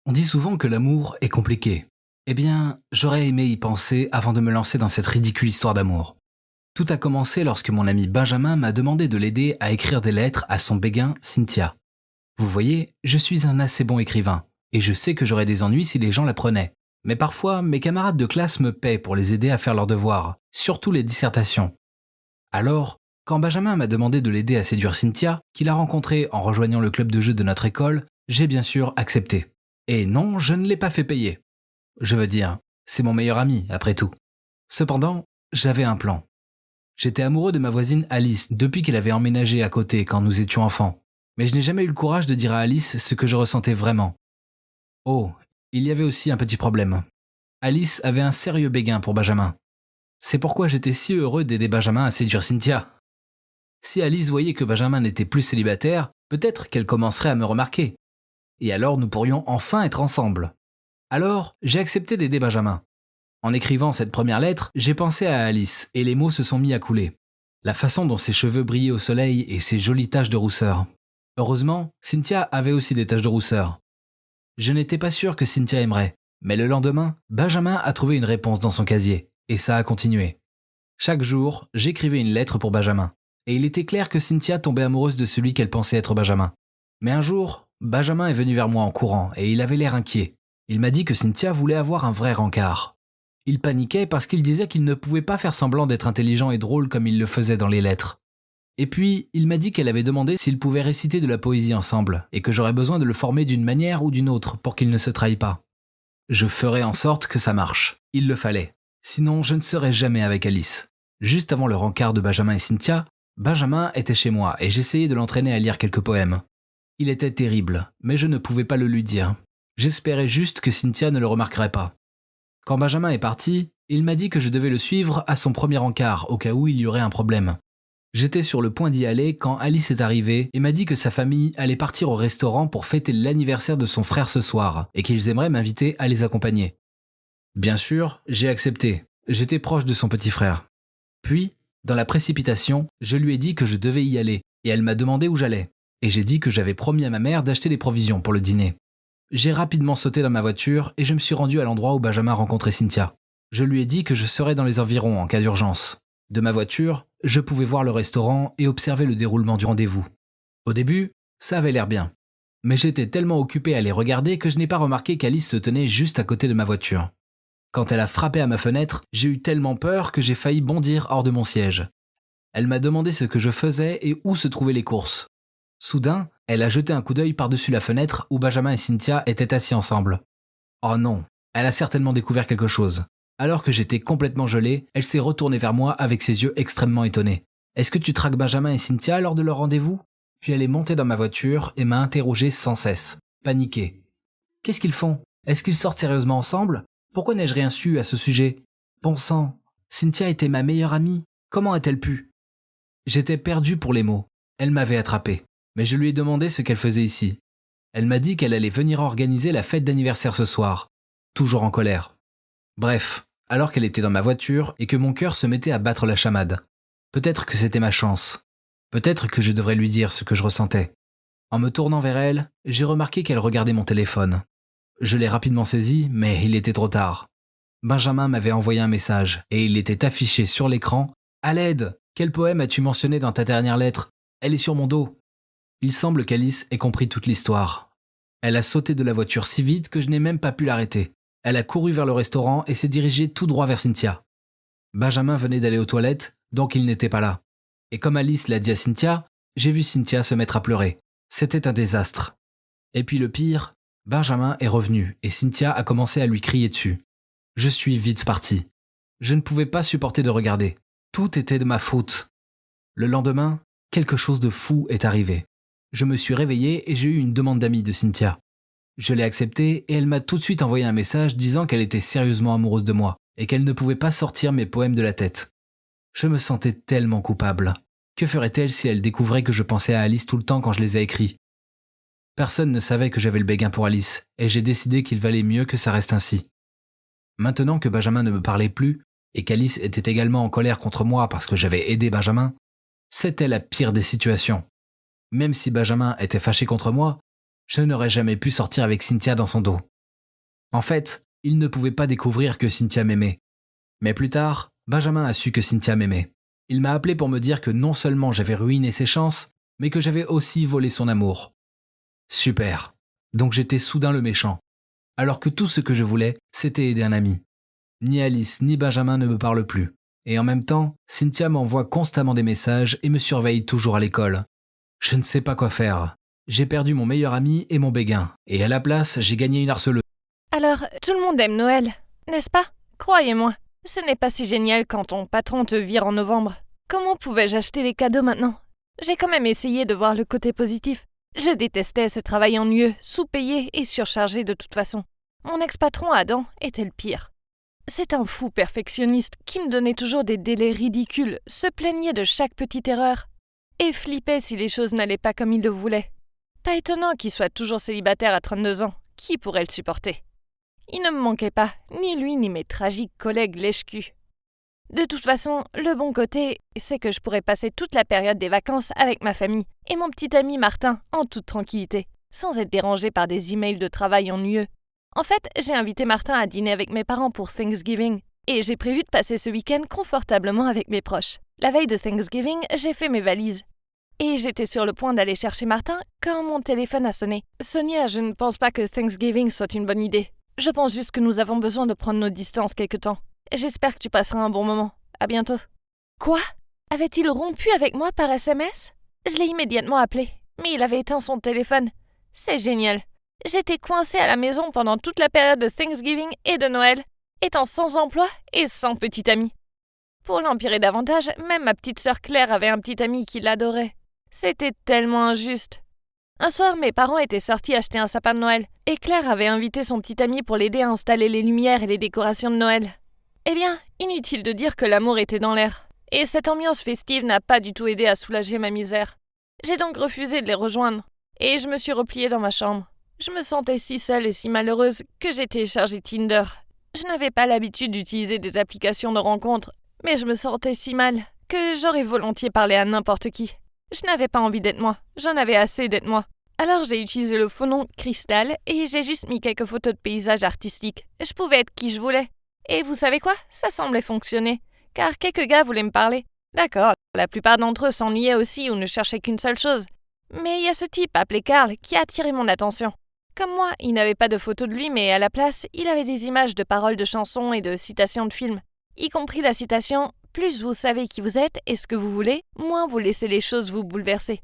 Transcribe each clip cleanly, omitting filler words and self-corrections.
On dit souvent que l'amour est compliqué. Eh bien, j'aurais aimé y penser avant de me lancer dans cette ridicule histoire d'amour. Tout a commencé lorsque mon ami Benjamin m'a demandé de l'aider à écrire des lettres à son béguin Cynthia. Vous voyez, je suis un assez bon écrivain, et je sais que j'aurais des ennuis si les gens l'apprenaient. Mais parfois, mes camarades de classe me paient pour les aider à faire leurs devoirs, surtout les dissertations. Alors, quand Benjamin m'a demandé de l'aider à séduire Cynthia, qu'il a rencontrée en rejoignant le club de jeu de notre école, j'ai bien sûr accepté. Et non, je ne l'ai pas fait payer. Je veux dire, c'est mon meilleur ami, après tout. Cependant, j'avais un plan. J'étais amoureux de ma voisine Alice depuis qu'elle avait emménagé à côté quand nous étions enfants. Mais je n'ai jamais eu le courage de dire à Alice ce que je ressentais vraiment. Oh, il y avait aussi un petit problème. Alice avait un sérieux béguin pour Benjamin. C'est pourquoi j'étais si heureux d'aider Benjamin à séduire Cynthia. Si Alice voyait que Benjamin n'était plus célibataire, peut-être qu'elle commencerait à me remarquer. Et alors nous pourrions enfin être ensemble. Alors, j'ai accepté d'aider Benjamin. En écrivant cette première lettre, j'ai pensé à Alice et les mots se sont mis à couler. La façon dont ses cheveux brillaient au soleil et ses jolies taches de rousseur. Heureusement, Cynthia avait aussi des taches de rousseur. Je n'étais pas sûr que Cynthia aimerait, mais le lendemain, Benjamin a trouvé une réponse dans son casier, et ça a continué. Chaque jour, j'écrivais une lettre pour Benjamin, et il était clair que Cynthia tombait amoureuse de celui qu'elle pensait être Benjamin. Mais un jour, Benjamin est venu vers moi en courant, et il avait l'air inquiet. Il m'a dit que Cynthia voulait avoir un vrai rencard. Il paniquait parce qu'il disait qu'il ne pouvait pas faire semblant d'être intelligent et drôle comme il le faisait dans les lettres. Et puis, il m'a dit qu'elle avait demandé s'ils pouvaient réciter de la poésie ensemble, et que j'aurais besoin de le former d'une manière ou d'une autre pour qu'il ne se trahisse pas. Je ferai en sorte que ça marche. Il le fallait. Sinon, je ne serais jamais avec Alice. Juste avant le rencard de Benjamin et Cynthia, Benjamin était chez moi et j'essayais de l'entraîner à lire quelques poèmes. Il était terrible, mais je ne pouvais pas le lui dire. J'espérais juste que Cynthia ne le remarquerait pas. Quand Benjamin est parti, il m'a dit que je devais le suivre à son premier encart au cas où il y aurait un problème. J'étais sur le point d'y aller quand Alice est arrivée et m'a dit que sa famille allait partir au restaurant pour fêter l'anniversaire de son frère ce soir et qu'ils aimeraient m'inviter à les accompagner. Bien sûr, j'ai accepté. J'étais proche de son petit frère. Puis, dans la précipitation, je lui ai dit que je devais y aller et elle m'a demandé où j'allais. Et j'ai dit que j'avais promis à ma mère d'acheter des provisions pour le dîner. J'ai rapidement sauté dans ma voiture et je me suis rendu à l'endroit où Benjamin rencontrait Cynthia. Je lui ai dit que je serais dans les environs en cas d'urgence. De ma voiture, je pouvais voir le restaurant et observer le déroulement du rendez-vous. Au début, ça avait l'air bien. Mais j'étais tellement occupé à les regarder que je n'ai pas remarqué qu'Alice se tenait juste à côté de ma voiture. Quand elle a frappé à ma fenêtre, j'ai eu tellement peur que j'ai failli bondir hors de mon siège. Elle m'a demandé ce que je faisais et où se trouvaient les courses. Soudain, elle a jeté un coup d'œil par-dessus la fenêtre où Benjamin et Cynthia étaient assis ensemble. Oh non, elle a certainement découvert quelque chose. Alors que j'étais complètement gelé, elle s'est retournée vers moi avec ses yeux extrêmement étonnés. « Est-ce que tu traques Benjamin et Cynthia lors de leur rendez-vous ?» Puis elle est montée dans ma voiture et m'a interrogé sans cesse, paniquée. « Qu'est-ce qu'ils font? Est-ce qu'ils sortent sérieusement ensemble? Pourquoi n'ai-je rien su à ce sujet? Bon sang, Cynthia était ma meilleure amie. Comment a-t-elle pu ?» J'étais perdu pour les mots. Elle m'avait attrapé. Mais je lui ai demandé ce qu'elle faisait ici. Elle m'a dit qu'elle allait venir organiser la fête d'anniversaire ce soir. Toujours en colère. Bref, alors qu'elle était dans ma voiture et que mon cœur se mettait à battre la chamade. Peut-être que c'était ma chance. Peut-être que je devrais lui dire ce que je ressentais. En me tournant vers elle, j'ai remarqué qu'elle regardait mon téléphone. Je l'ai rapidement saisi, mais il était trop tard. Benjamin m'avait envoyé un message et il était affiché sur l'écran. « À l'aide! Quel poème as-tu mentionné dans ta dernière lettre? Elle est sur mon dos. » Il semble qu'Alice ait compris toute l'histoire. Elle a sauté de la voiture si vite que je n'ai même pas pu l'arrêter. Elle a couru vers le restaurant et s'est dirigée tout droit vers Cynthia. Benjamin venait d'aller aux toilettes, donc il n'était pas là. Et comme Alice l'a dit à Cynthia, j'ai vu Cynthia se mettre à pleurer. C'était un désastre. Et puis le pire, Benjamin est revenu et Cynthia a commencé à lui crier dessus. Je suis vite parti. Je ne pouvais pas supporter de regarder. Tout était de ma faute. Le lendemain, quelque chose de fou est arrivé. Je me suis réveillé et j'ai eu une demande d'amis de Cynthia. Je l'ai acceptée et elle m'a tout de suite envoyé un message disant qu'elle était sérieusement amoureuse de moi et qu'elle ne pouvait pas sortir mes poèmes de la tête. Je me sentais tellement coupable. Que ferait-elle si elle découvrait que je pensais à Alice tout le temps quand je les ai écrits? Personne ne savait que j'avais le béguin pour Alice et j'ai décidé qu'il valait mieux que ça reste ainsi. Maintenant que Benjamin ne me parlait plus et qu'Alice était également en colère contre moi parce que j'avais aidé Benjamin, c'était la pire des situations. Même si Benjamin était fâché contre moi, je n'aurais jamais pu sortir avec Cynthia dans son dos. En fait, il ne pouvait pas découvrir que Cynthia m'aimait. Mais plus tard, Benjamin a su que Cynthia m'aimait. Il m'a appelé pour me dire que non seulement j'avais ruiné ses chances, mais que j'avais aussi volé son amour. Super. Donc j'étais soudain le méchant. Alors que tout ce que je voulais, c'était aider un ami. Ni Alice ni Benjamin ne me parlent plus. Et en même temps, Cynthia m'envoie constamment des messages et me surveille toujours à l'école. Je ne sais pas quoi faire. J'ai perdu mon meilleur ami et mon béguin. Et à la place, j'ai gagné une harceleuse. Alors, tout le monde aime Noël, n'est-ce pas? Croyez-moi, ce n'est pas si génial quand ton patron te vire en novembre. Comment pouvais-je acheter les cadeaux maintenant? J'ai quand même essayé de voir le côté positif. Je détestais ce travail ennuyeux, sous-payé et surchargé de toute façon. Mon ex-patron Adam était le pire. C'est un fou perfectionniste qui me donnait toujours des délais ridicules, se plaignait de chaque petite erreur et flippait si les choses n'allaient pas comme il le voulait. Pas étonnant qu'il soit toujours célibataire à 32 ans. Qui pourrait le supporter? Il ne me manquait pas, ni lui ni mes tragiques collègues lèche-cul. De toute façon, le bon côté, c'est que je pourrais passer toute la période des vacances avec ma famille et mon petit ami Martin en toute tranquillité, sans être dérangé par des emails de travail ennuyeux. En fait, j'ai invité Martin à dîner avec mes parents pour Thanksgiving et j'ai prévu de passer ce week-end confortablement avec mes proches. La veille de Thanksgiving, j'ai fait mes valises. Et j'étais sur le point d'aller chercher Martin quand mon téléphone a sonné. Sonia, je ne pense pas que Thanksgiving soit une bonne idée. Je pense juste que nous avons besoin de prendre nos distances quelque temps. J'espère que tu passeras un bon moment. À bientôt. Quoi? Avait-il rompu avec moi par SMS? Je l'ai immédiatement appelé, mais il avait éteint son téléphone. C'est génial. J'étais coincée à la maison pendant toute la période de Thanksgiving et de Noël, étant sans emploi et sans petit ami. Pour l'empirer davantage, même ma petite sœur Claire avait un petit ami qui l'adorait. C'était tellement injuste. Un soir, mes parents étaient sortis acheter un sapin de Noël, et Claire avait invité son petit ami pour l'aider à installer les lumières et les décorations de Noël. Eh bien, inutile de dire que l'amour était dans l'air. Et cette ambiance festive n'a pas du tout aidé à soulager ma misère. J'ai donc refusé de les rejoindre, et je me suis repliée dans ma chambre. Je me sentais si seule et si malheureuse que j'ai téléchargé Tinder. Je n'avais pas l'habitude d'utiliser des applications de rencontres, mais je me sentais si mal que j'aurais volontiers parlé à n'importe qui. Je n'avais pas envie d'être moi, j'en avais assez d'être moi. Alors j'ai utilisé le faux nom Cristal et j'ai juste mis quelques photos de paysages artistiques. Je pouvais être qui je voulais. Et vous savez quoi? Ça semblait fonctionner, car quelques gars voulaient me parler. D'accord, la plupart d'entre eux s'ennuyaient aussi ou ne cherchaient qu'une seule chose. Mais il y a ce type appelé Carl qui a attiré mon attention. Comme moi, il n'avait pas de photos de lui, mais à la place, il avait des images de paroles de chansons et de citations de films, y compris la citation « Plus vous savez qui vous êtes et ce que vous voulez, moins vous laissez les choses vous bouleverser ».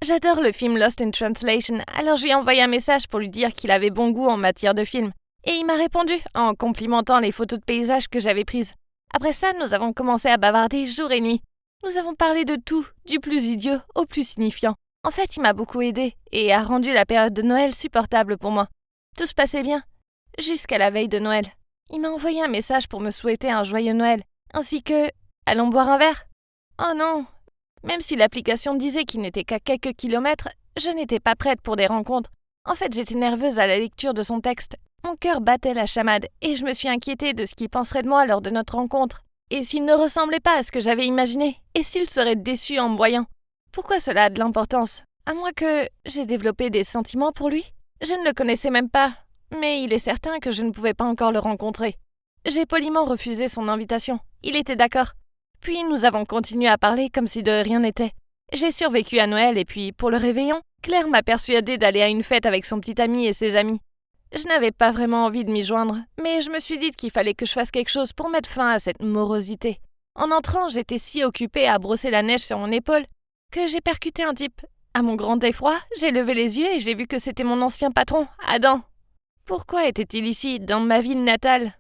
J'adore le film Lost in Translation, alors je lui ai envoyé un message pour lui dire qu'il avait bon goût en matière de film. Et il m'a répondu en complimentant les photos de paysages que j'avais prises. Après ça, nous avons commencé à bavarder jour et nuit. Nous avons parlé de tout, du plus idiot au plus signifiant. En fait, il m'a beaucoup aidé et a rendu la période de Noël supportable pour moi. Tout se passait bien, jusqu'à la veille de Noël. Il m'a envoyé un message pour me souhaiter un joyeux Noël, ainsi que « Allons boire un verre ?» Oh non! Même si l'application disait qu'il n'était qu'à quelques kilomètres, je n'étais pas prête pour des rencontres. En fait, j'étais nerveuse à la lecture de son texte. Mon cœur battait la chamade et je me suis inquiétée de ce qu'il penserait de moi lors de notre rencontre. Et s'il ne ressemblait pas à ce que j'avais imaginé? Et s'il serait déçu en me voyant? Pourquoi cela a de l'importance? À moins que j'ai développé des sentiments pour lui? Je ne le connaissais même pas, mais il est certain que je ne pouvais pas encore le rencontrer. J'ai poliment refusé son invitation. Il était d'accord. Puis nous avons continué à parler comme si de rien n'était. J'ai survécu à Noël et puis, pour le réveillon, Claire m'a persuadée d'aller à une fête avec son petit ami et ses amis. Je n'avais pas vraiment envie de m'y joindre, mais je me suis dit qu'il fallait que je fasse quelque chose pour mettre fin à cette morosité. En entrant, j'étais si occupée à brosser la neige sur mon épaule que j'ai percuté un type. À mon grand effroi, j'ai levé les yeux et j'ai vu que c'était mon ancien patron, Adam. Pourquoi était-il ici, dans ma ville natale?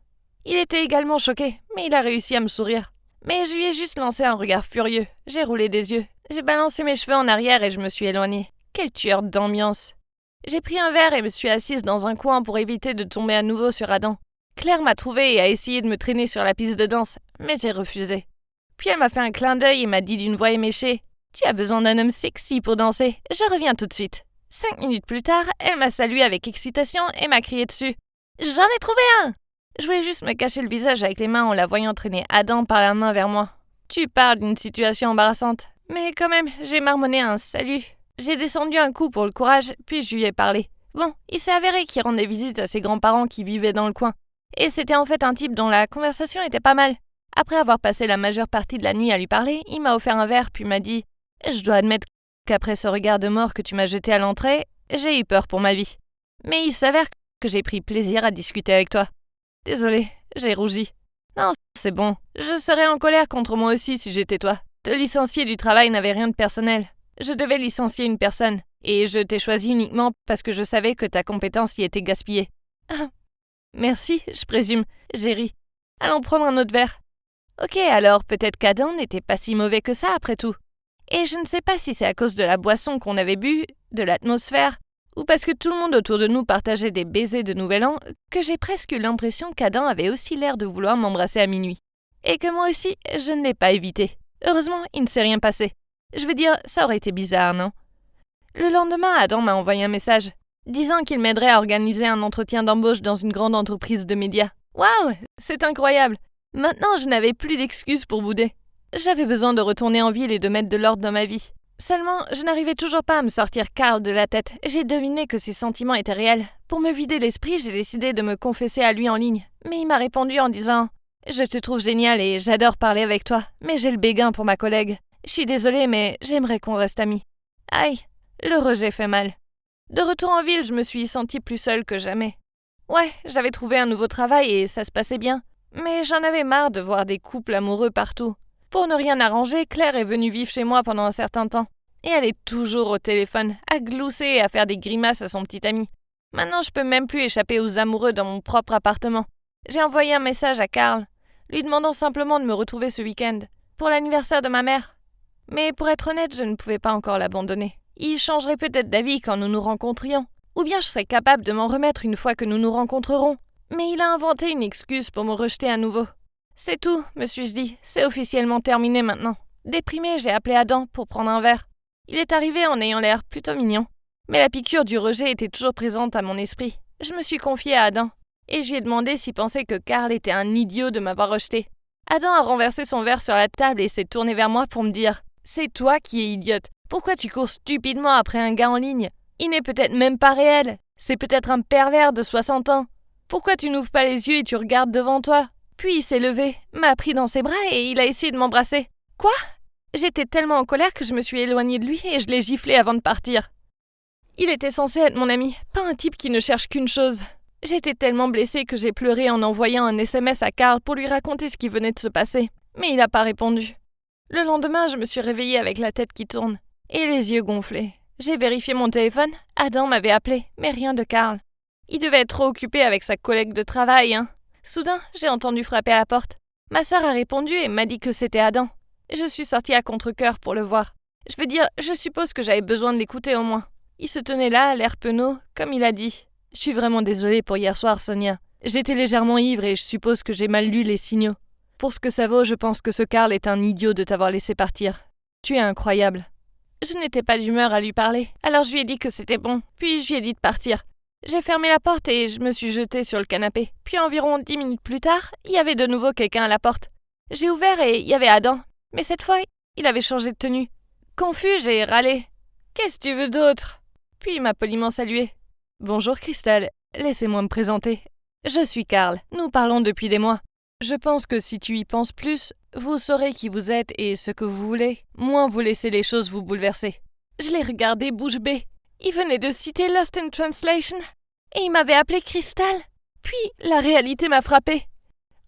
Il était également choqué, mais il a réussi à me sourire. Mais je lui ai juste lancé un regard furieux. J'ai roulé des yeux. J'ai balancé mes cheveux en arrière et je me suis éloignée. Quel tueur d'ambiance! J'ai pris un verre et me suis assise dans un coin pour éviter de tomber à nouveau sur Adam. Claire m'a trouvée et a essayé de me traîner sur la piste de danse, mais j'ai refusé. Puis elle m'a fait un clin d'œil et m'a dit d'une voix éméchée « Tu as besoin d'un homme sexy pour danser, je reviens tout de suite ». 5 minutes plus tard, elle m'a salué avec excitation et m'a crié dessus « J'en ai trouvé un !» Je voulais juste me cacher le visage avec les mains en la voyant traîner Adam par la main vers moi. Tu parles d'une situation embarrassante. Mais quand même, j'ai marmonné un « salut ». J'ai descendu un coup pour le courage, puis je lui ai parlé. Bon, il s'est avéré qu'il rendait visite à ses grands-parents qui vivaient dans le coin. Et c'était en fait un type dont la conversation était pas mal. Après avoir passé la majeure partie de la nuit à lui parler, il m'a offert un verre puis m'a dit « Je dois admettre qu'après ce regard de mort que tu m'as jeté à l'entrée, j'ai eu peur pour ma vie. Mais il s'avère que j'ai pris plaisir à discuter avec toi. Désolée, j'ai rougi. Non, c'est bon. Je serais en colère contre moi aussi si j'étais toi. Te licencier du travail n'avait rien de personnel. Je devais licencier une personne, et je t'ai choisi uniquement parce que je savais que ta compétence y était gaspillée. Ah, merci, je présume. J'ai ri. Allons prendre un autre verre. Ok, alors peut-être qu'Adam n'était pas si mauvais que ça après tout. Et je ne sais pas si c'est à cause de la boisson qu'on avait bu, de l'atmosphère, ou parce que tout le monde autour de nous partageait des baisers de Nouvel An, que j'ai presque eu l'impression qu'Adam avait aussi l'air de vouloir m'embrasser à minuit. Et que moi aussi, je ne l'ai pas évité. Heureusement, il ne s'est rien passé. Je veux dire, ça aurait été bizarre, non? Le lendemain, Adam m'a envoyé un message, disant qu'il m'aiderait à organiser un entretien d'embauche dans une grande entreprise de médias. Waouh, c'est incroyable! Maintenant, je n'avais plus d'excuses pour bouder. J'avais besoin de retourner en ville et de mettre de l'ordre dans ma vie. Seulement, je n'arrivais toujours pas à me sortir Carl de la tête. J'ai deviné que ses sentiments étaient réels. Pour me vider l'esprit, j'ai décidé de me confesser à lui en ligne. Mais il m'a répondu en disant « Je te trouve génial et j'adore parler avec toi, mais j'ai le béguin pour ma collègue. Je suis désolée, mais j'aimerais qu'on reste amis. » Aïe, le rejet fait mal. De retour en ville, je me suis sentie plus seule que jamais. Ouais, j'avais trouvé un nouveau travail et ça se passait bien. Mais j'en avais marre de voir des couples amoureux partout. Pour ne rien arranger, Claire est venue vivre chez moi pendant un certain temps. Et elle est toujours au téléphone, à glousser et à faire des grimaces à son petit ami. Maintenant, je peux même plus échapper aux amoureux dans mon propre appartement. J'ai envoyé un message à Carl, lui demandant simplement de me retrouver ce week-end, pour l'anniversaire de ma mère. Mais pour être honnête, je ne pouvais pas encore l'abandonner. Il changerait peut-être d'avis quand nous nous rencontrions. Ou bien je serais capable de m'en remettre une fois que nous nous rencontrerons. Mais il a inventé une excuse pour me rejeter à nouveau. C'est tout, me suis-je dit, c'est officiellement terminé maintenant. Déprimée, j'ai appelé Adam pour prendre un verre. Il est arrivé en ayant l'air plutôt mignon. Mais la piqûre du rejet était toujours présente à mon esprit. Je me suis confiée à Adam, et je lui ai demandé s'il pensait que Carl était un idiot de m'avoir rejeté. Adam a renversé son verre sur la table et s'est tourné vers moi pour me dire « C'est toi qui es idiote. Pourquoi tu cours stupidement après un gars en ligne? Il n'est peut-être même pas réel. C'est peut-être un pervers de 60 ans. Pourquoi tu n'ouvres pas les yeux et tu regardes devant toi ?» Puis il s'est levé, m'a pris dans ses bras et il a essayé de m'embrasser. Quoi? J'étais tellement en colère que je me suis éloignée de lui et je l'ai giflé avant de partir. Il était censé être mon ami, pas un type qui ne cherche qu'une chose. J'étais tellement blessée que j'ai pleuré en envoyant un SMS à Carl pour lui raconter ce qui venait de se passer. Mais il n'a pas répondu. Le lendemain, je me suis réveillée avec la tête qui tourne et les yeux gonflés. J'ai vérifié mon téléphone, Adam m'avait appelé, mais rien de Carl. Il devait être trop occupé avec sa collègue de travail, hein. Soudain, j'ai entendu frapper à la porte. Ma sœur a répondu et m'a dit que c'était Adam. Je suis sortie à contre-cœur pour le voir. Je veux dire, je suppose que j'avais besoin de l'écouter au moins. Il se tenait là, l'air penaud, comme il a dit. Je suis vraiment désolée pour hier soir, Sonia. J'étais légèrement ivre et je suppose que j'ai mal lu les signaux. Pour ce que ça vaut, je pense que ce Carl est un idiot de t'avoir laissé partir. Tu es incroyable. Je n'étais pas d'humeur à lui parler, alors je lui ai dit que c'était bon, puis je lui ai dit de partir. J'ai fermé la porte et je me suis jetée sur le canapé. Puis environ 10 minutes plus tard, il y avait de nouveau quelqu'un à la porte. J'ai ouvert et il y avait Adam. Mais cette fois, il avait changé de tenue. Confus, j'ai râlé. « Qu'est-ce que tu veux d'autre ?» Puis il m'a poliment salué. « Bonjour Cristal, laissez-moi me présenter. Je suis Carl, nous parlons depuis des mois. Je pense que si tu y penses plus, vous saurez qui vous êtes et ce que vous voulez, moins vous laissez les choses vous bouleverser. » Je l'ai regardé bouche bée. Il venait de citer Lost in Translation et il m'avait appelé Cristal. Puis la réalité m'a frappée.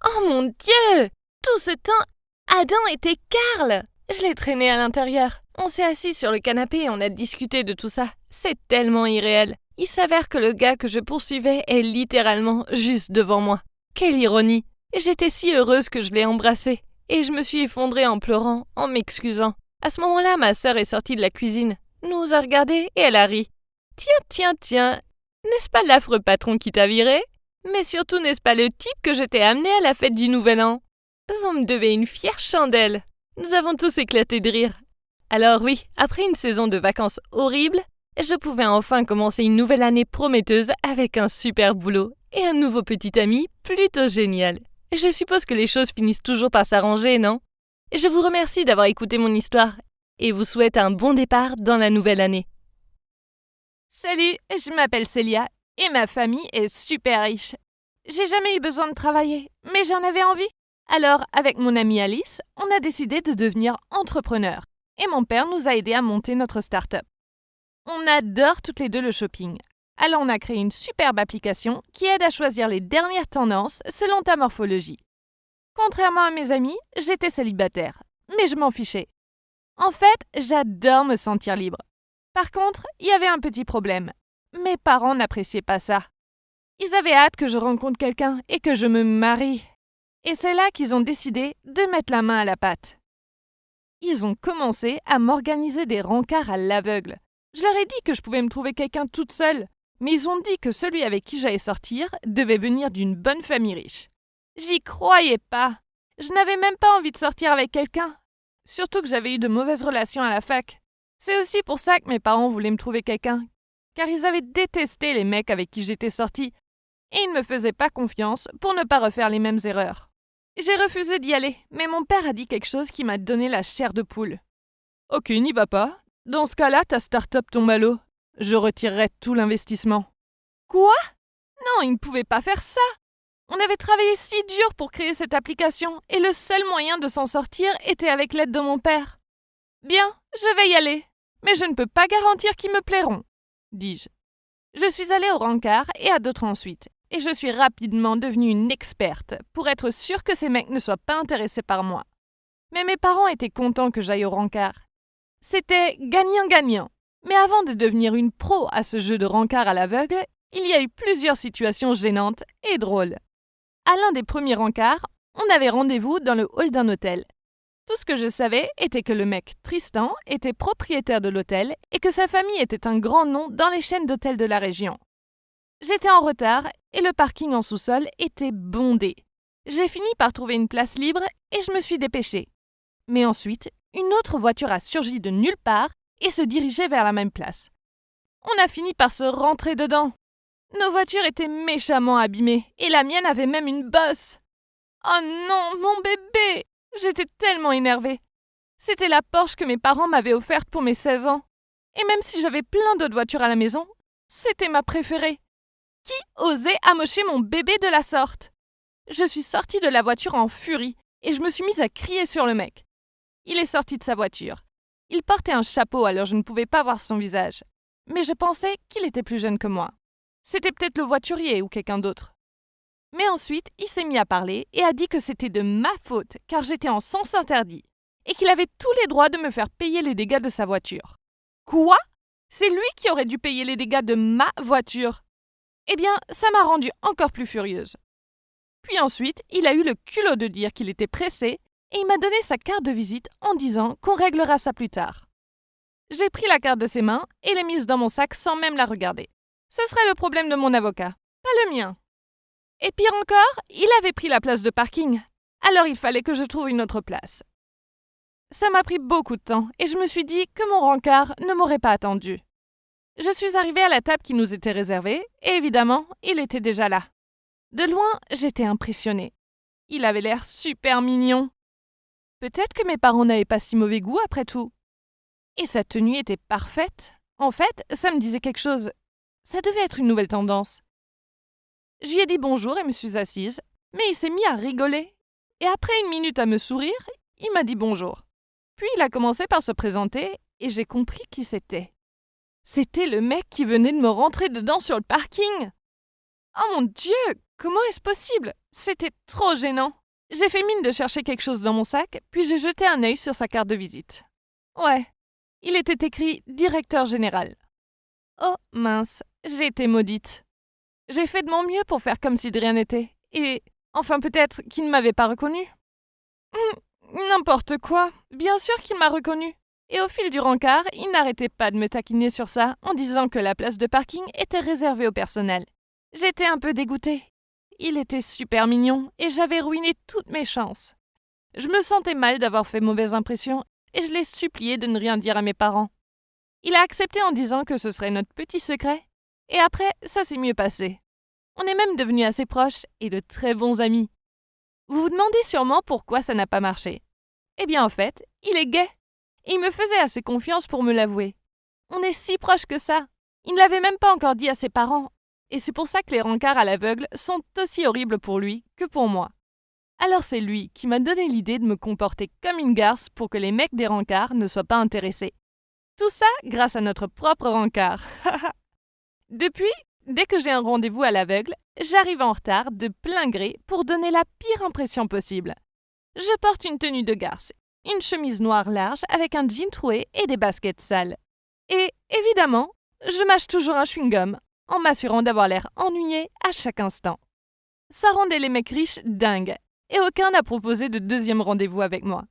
Oh mon Dieu! Tout ce temps, Adam était Carl! Je l'ai traîné à l'intérieur. On s'est assis sur le canapé et on a discuté de tout ça. C'est tellement irréel. Il s'avère que le gars que je poursuivais est littéralement juste devant moi. Quelle ironie! J'étais si heureuse que je l'ai embrassé. Et je me suis effondrée en pleurant, en m'excusant. À ce moment-là, ma sœur est sortie de la cuisine, nous a regardés et elle a ri. Tiens, n'est-ce pas l'affreux patron qui t'a viré? Mais surtout, n'est-ce pas le type que je t'ai amené à la fête du Nouvel An? Vous me devez une fière chandelle. Nous avons tous éclaté de rire. Alors oui, après une saison de vacances horrible, je pouvais enfin commencer une nouvelle année prometteuse avec un super boulot et un nouveau petit ami plutôt génial. Je suppose que les choses finissent toujours par s'arranger, non? Je vous remercie d'avoir écouté mon histoire et vous souhaite un bon départ dans la nouvelle année. Salut, je m'appelle Célia et ma famille est super riche. J'ai jamais eu besoin de travailler, mais j'en avais envie. Alors, avec mon amie Alice, on a décidé de devenir entrepreneurs. Et mon père nous a aidés à monter notre start-up. On adore toutes les deux le shopping. Alors on a créé une superbe application qui aide à choisir les dernières tendances selon ta morphologie. Contrairement à mes amis, j'étais célibataire, mais je m'en fichais. En fait, j'adore me sentir libre. Par contre, il y avait un petit problème. Mes parents n'appréciaient pas ça. Ils avaient hâte que je rencontre quelqu'un et que je me marie. Et c'est là qu'ils ont décidé de mettre la main à la pâte. Ils ont commencé à m'organiser des rencarts à l'aveugle. Je leur ai dit que je pouvais me trouver quelqu'un toute seule, mais ils ont dit que celui avec qui j'allais sortir devait venir d'une bonne famille riche. J'y croyais pas. Je n'avais même pas envie de sortir avec quelqu'un. Surtout que j'avais eu de mauvaises relations à la fac. C'est aussi pour ça que mes parents voulaient me trouver quelqu'un, car ils avaient détesté les mecs avec qui j'étais sortie, et ils ne me faisaient pas confiance pour ne pas refaire les mêmes erreurs. J'ai refusé d'y aller, mais mon père a dit quelque chose qui m'a donné la chair de poule. « Ok, n'y va pas. Dans ce cas-là, ta start-up tombe à l'eau. Je retirerai tout l'investissement. » Quoi ? Non, il ne pouvait pas faire ça. On avait travaillé si dur pour créer cette application, et le seul moyen de s'en sortir était avec l'aide de mon père. Bien, je vais y aller, mais je ne peux pas garantir qu'ils me plairont, dis-je. Je suis allée au rencard et à d'autres ensuite, et je suis rapidement devenue une experte pour être sûre que ces mecs ne soient pas intéressés par moi. Mais mes parents étaient contents que j'aille au rencard. C'était gagnant-gagnant. Mais avant de devenir une pro à ce jeu de rencard à l'aveugle, il y a eu plusieurs situations gênantes et drôles. À l'un des premiers rencards, on avait rendez-vous dans le hall d'un hôtel. Tout ce que je savais était que le mec Tristan était propriétaire de l'hôtel et que sa famille était un grand nom dans les chaînes d'hôtels de la région. J'étais en retard et le parking en sous-sol était bondé. J'ai fini par trouver une place libre et je me suis dépêchée. Mais ensuite, une autre voiture a surgi de nulle part et se dirigeait vers la même place. On a fini par se rentrer dedans. Nos voitures étaient méchamment abîmées et la mienne avait même une bosse. Oh non, mon bébé! J'étais tellement énervée. C'était la Porsche que mes parents m'avaient offerte pour mes 16 ans. Et même si j'avais plein d'autres voitures à la maison, c'était ma préférée. Qui osait amocher mon bébé de la sorte ? Je suis sortie de la voiture en furie et je me suis mise à crier sur le mec. Il est sorti de sa voiture. Il portait un chapeau alors je ne pouvais pas voir son visage. Mais je pensais qu'il était plus jeune que moi. C'était peut-être le voiturier ou quelqu'un d'autre. Mais ensuite, il s'est mis à parler et a dit que c'était de ma faute car j'étais en sens interdit et qu'il avait tous les droits de me faire payer les dégâts de sa voiture. Quoi ? C'est lui qui aurait dû payer les dégâts de ma voiture. Eh bien, ça m'a rendue encore plus furieuse. Puis ensuite, il a eu le culot de dire qu'il était pressé et il m'a donné sa carte de visite en disant qu'on réglera ça plus tard. J'ai pris la carte de ses mains et l'ai mise dans mon sac sans même la regarder. Ce serait le problème de mon avocat, pas le mien. Et pire encore, il avait pris la place de parking. Alors il fallait que je trouve une autre place. Ça m'a pris beaucoup de temps et je me suis dit que mon rencard ne m'aurait pas attendu. Je suis arrivée à la table qui nous était réservée et évidemment, il était déjà là. De loin, j'étais impressionnée. Il avait l'air super mignon. Peut-être que mes parents n'avaient pas si mauvais goût après tout. Et sa tenue était parfaite. En fait, ça me disait quelque chose. Ça devait être une nouvelle tendance. J'y ai dit bonjour et me suis assise, mais il s'est mis à rigoler. Et après une minute à me sourire, il m'a dit bonjour. Puis il a commencé par se présenter et j'ai compris qui c'était. C'était le mec qui venait de me rentrer dedans sur le parking. Oh mon Dieu, comment est-ce possible ? C'était trop gênant. J'ai fait mine de chercher quelque chose dans mon sac, puis j'ai jeté un œil sur sa carte de visite. Ouais, il était écrit « Directeur général ». Oh mince, j'ai été maudite. J'ai fait de mon mieux pour faire comme si de rien n'était, et enfin peut-être qu'il ne m'avait pas reconnue. N'importe quoi, bien sûr qu'il m'a reconnue. Et au fil du rencard, il n'arrêtait pas de me taquiner sur ça en disant que la place de parking était réservée au personnel. J'étais un peu dégoûtée. Il était super mignon et j'avais ruiné toutes mes chances. Je me sentais mal d'avoir fait mauvaise impression et je l'ai supplié de ne rien dire à mes parents. Il a accepté en disant que ce serait notre petit secret et après, ça s'est mieux passé. On est même devenus assez proches et de très bons amis. Vous vous demandez sûrement pourquoi ça n'a pas marché. Eh bien en fait, il est gay. Et il me faisait assez confiance pour me l'avouer. On est si proches que ça. Il ne l'avait même pas encore dit à ses parents. Et c'est pour ça que les rencarts à l'aveugle sont aussi horribles pour lui que pour moi. Alors c'est lui qui m'a donné l'idée de me comporter comme une garce pour que les mecs des rencarts ne soient pas intéressés. Tout ça grâce à notre propre rencard. Depuis, dès que j'ai un rendez-vous à l'aveugle, j'arrive en retard de plein gré pour donner la pire impression possible. Je porte une tenue de garce, une chemise noire large avec un jean troué et des baskets sales. Et évidemment, je mâche toujours un chewing-gum en m'assurant d'avoir l'air ennuyé à chaque instant. Ça rendait les mecs riches dingues et aucun n'a proposé de deuxième rendez-vous avec moi.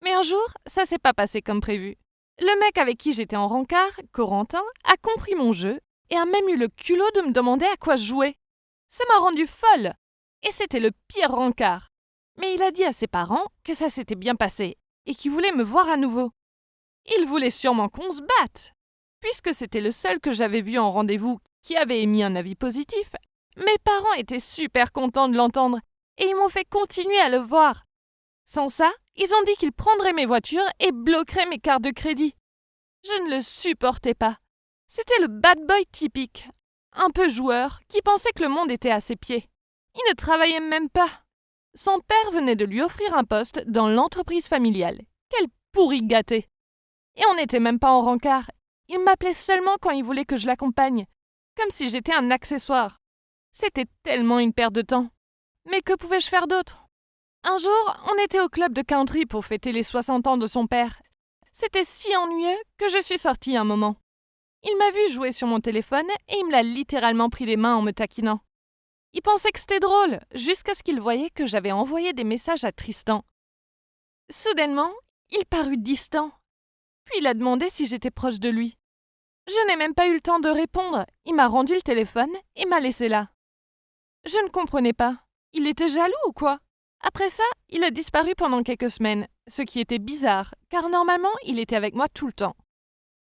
Mais un jour, ça s'est pas passé comme prévu. Le mec avec qui j'étais en rencard, Corentin, a compris mon jeu et a même eu le culot de me demander à quoi je jouais. Ça m'a rendue folle. Et c'était le pire rencard. Mais il a dit à ses parents que ça s'était bien passé et qu'il voulait me voir à nouveau. Il voulait sûrement qu'on se batte. Puisque c'était le seul que j'avais vu en rendez-vous qui avait émis un avis positif, mes parents étaient super contents de l'entendre et ils m'ont fait continuer à le voir. Sans ça, ils ont dit qu'ils prendraient mes voitures et bloqueraient mes cartes de crédit. Je ne le supportais pas. C'était le bad boy typique, un peu joueur, qui pensait que le monde était à ses pieds. Il ne travaillait même pas. Son père venait de lui offrir un poste dans l'entreprise familiale. Quel pourri gâté! Et on n'était même pas en rencard. Il m'appelait seulement quand il voulait que je l'accompagne, comme si j'étais un accessoire. C'était tellement une perte de temps. Mais que pouvais-je faire d'autre? Un jour, on était au club de country pour fêter les 60 ans de son père. C'était si ennuyeux que je suis sortie un moment. Il m'a vu jouer sur mon téléphone et il me l'a littéralement pris des mains en me taquinant. Il pensait que c'était drôle, jusqu'à ce qu'il voyait que j'avais envoyé des messages à Tristan. Soudainement, il parut distant. Puis il a demandé si j'étais proche de lui. Je n'ai même pas eu le temps de répondre. Il m'a rendu le téléphone et m'a laissé là. Je ne comprenais pas. Il était jaloux ou quoi? Après ça, il a disparu pendant quelques semaines, ce qui était bizarre, car normalement, il était avec moi tout le temps.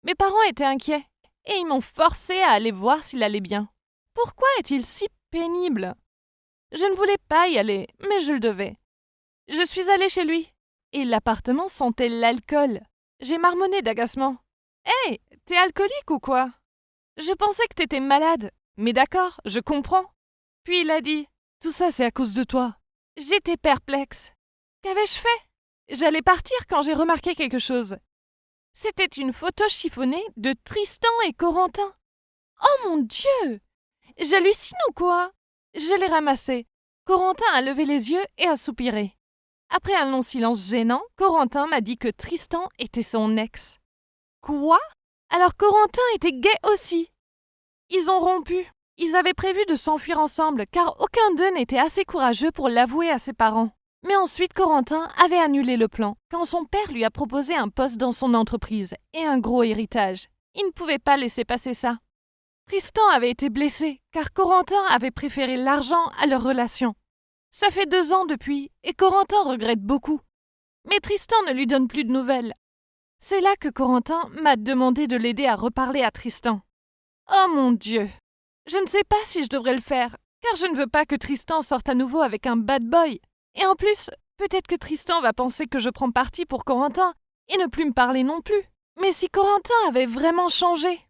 Mes parents étaient inquiets, et ils m'ont forcé à aller voir s'il allait bien. Pourquoi est-il si pénible? Je ne voulais pas y aller, mais je le devais. Je suis allée chez lui, et l'appartement sentait l'alcool. J'ai marmonné d'agacement. « Hey, t'es alcoolique ou quoi? Je pensais que t'étais malade, mais d'accord, je comprends. » Puis il a dit « Tout ça, c'est à cause de toi. » J'étais perplexe. Qu'avais-je fait? J'allais partir quand j'ai remarqué quelque chose. C'était une photo chiffonnée de Tristan et Corentin. Oh mon Dieu! J'hallucine ou quoi? Je l'ai ramassé. Corentin a levé les yeux et a soupiré. Après un long silence gênant, Corentin m'a dit que Tristan était son ex. Quoi? Alors Corentin était gay aussi. Ils ont rompu. Ils avaient prévu de s'enfuir ensemble car aucun d'eux n'était assez courageux pour l'avouer à ses parents. Mais ensuite Corentin avait annulé le plan quand son père lui a proposé un poste dans son entreprise et un gros héritage. Il ne pouvait pas laisser passer ça. Tristan avait été blessé car Corentin avait préféré l'argent à leur relation. Ça fait 2 ans depuis et Corentin regrette beaucoup. Mais Tristan ne lui donne plus de nouvelles. C'est là que Corentin m'a demandé de l'aider à reparler à Tristan. Oh mon Dieu! Je ne sais pas si je devrais le faire, car je ne veux pas que Tristan sorte à nouveau avec un bad boy. Et en plus, peut-être que Tristan va penser que je prends parti pour Corentin et ne plus me parler non plus. Mais si Corentin avait vraiment changé?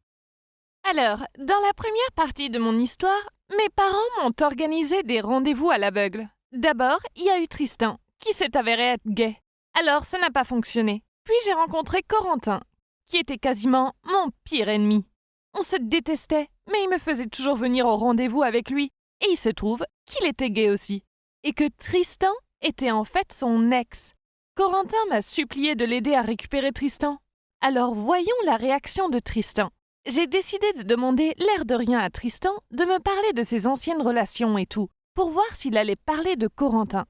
Alors, dans la première partie de mon histoire, mes parents m'ont organisé des rendez-vous à l'aveugle. D'abord, il y a eu Tristan, qui s'est avéré être gay. Alors, ça n'a pas fonctionné. Puis j'ai rencontré Corentin, qui était quasiment mon pire ennemi. On se détestait, mais il me faisait toujours venir au rendez-vous avec lui. Et il se trouve qu'il était gay aussi. Et que Tristan était en fait son ex. Corentin m'a supplié de l'aider à récupérer Tristan. Alors voyons la réaction de Tristan. J'ai décidé de demander l'air de rien à Tristan de me parler de ses anciennes relations et tout, pour voir s'il allait parler de Corentin.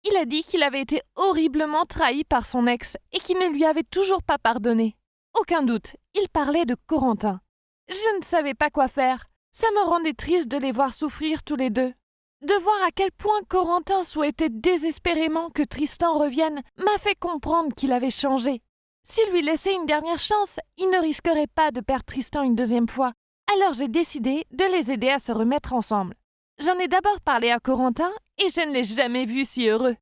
Il a dit qu'il avait été horriblement trahi par son ex et qu'il ne lui avait toujours pas pardonné. Aucun doute, il parlait de Corentin. Je ne savais pas quoi faire. Ça me rendait triste de les voir souffrir tous les deux. De voir à quel point Corentin souhaitait désespérément que Tristan revienne m'a fait comprendre qu'il avait changé. S'il lui laissait une dernière chance, il ne risquerait pas de perdre Tristan une deuxième fois. Alors j'ai décidé de les aider à se remettre ensemble. J'en ai d'abord parlé à Corentin et je ne l'ai jamais vu si heureux.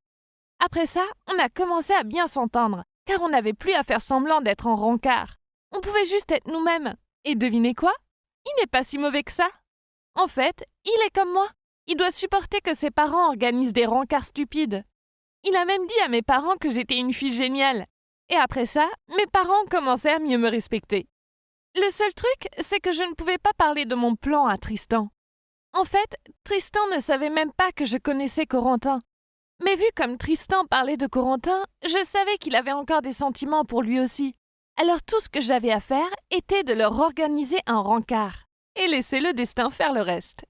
Après ça, on a commencé à bien s'entendre, car on n'avait plus à faire semblant d'être en rencard. On pouvait juste être nous-mêmes. Et devinez quoi? Il n'est pas si mauvais que ça. En fait, il est comme moi. Il doit supporter que ses parents organisent des rencarts stupides. Il a même dit à mes parents que j'étais une fille géniale. Et après ça, mes parents commençaient à mieux me respecter. Le seul truc, c'est que je ne pouvais pas parler de mon plan à Tristan. En fait, Tristan ne savait même pas que je connaissais Corentin. Mais vu comme Tristan parlait de Corentin, je savais qu'il avait encore des sentiments pour lui aussi. Alors tout ce que j'avais à faire était de leur organiser un rencard et laisser le destin faire le reste.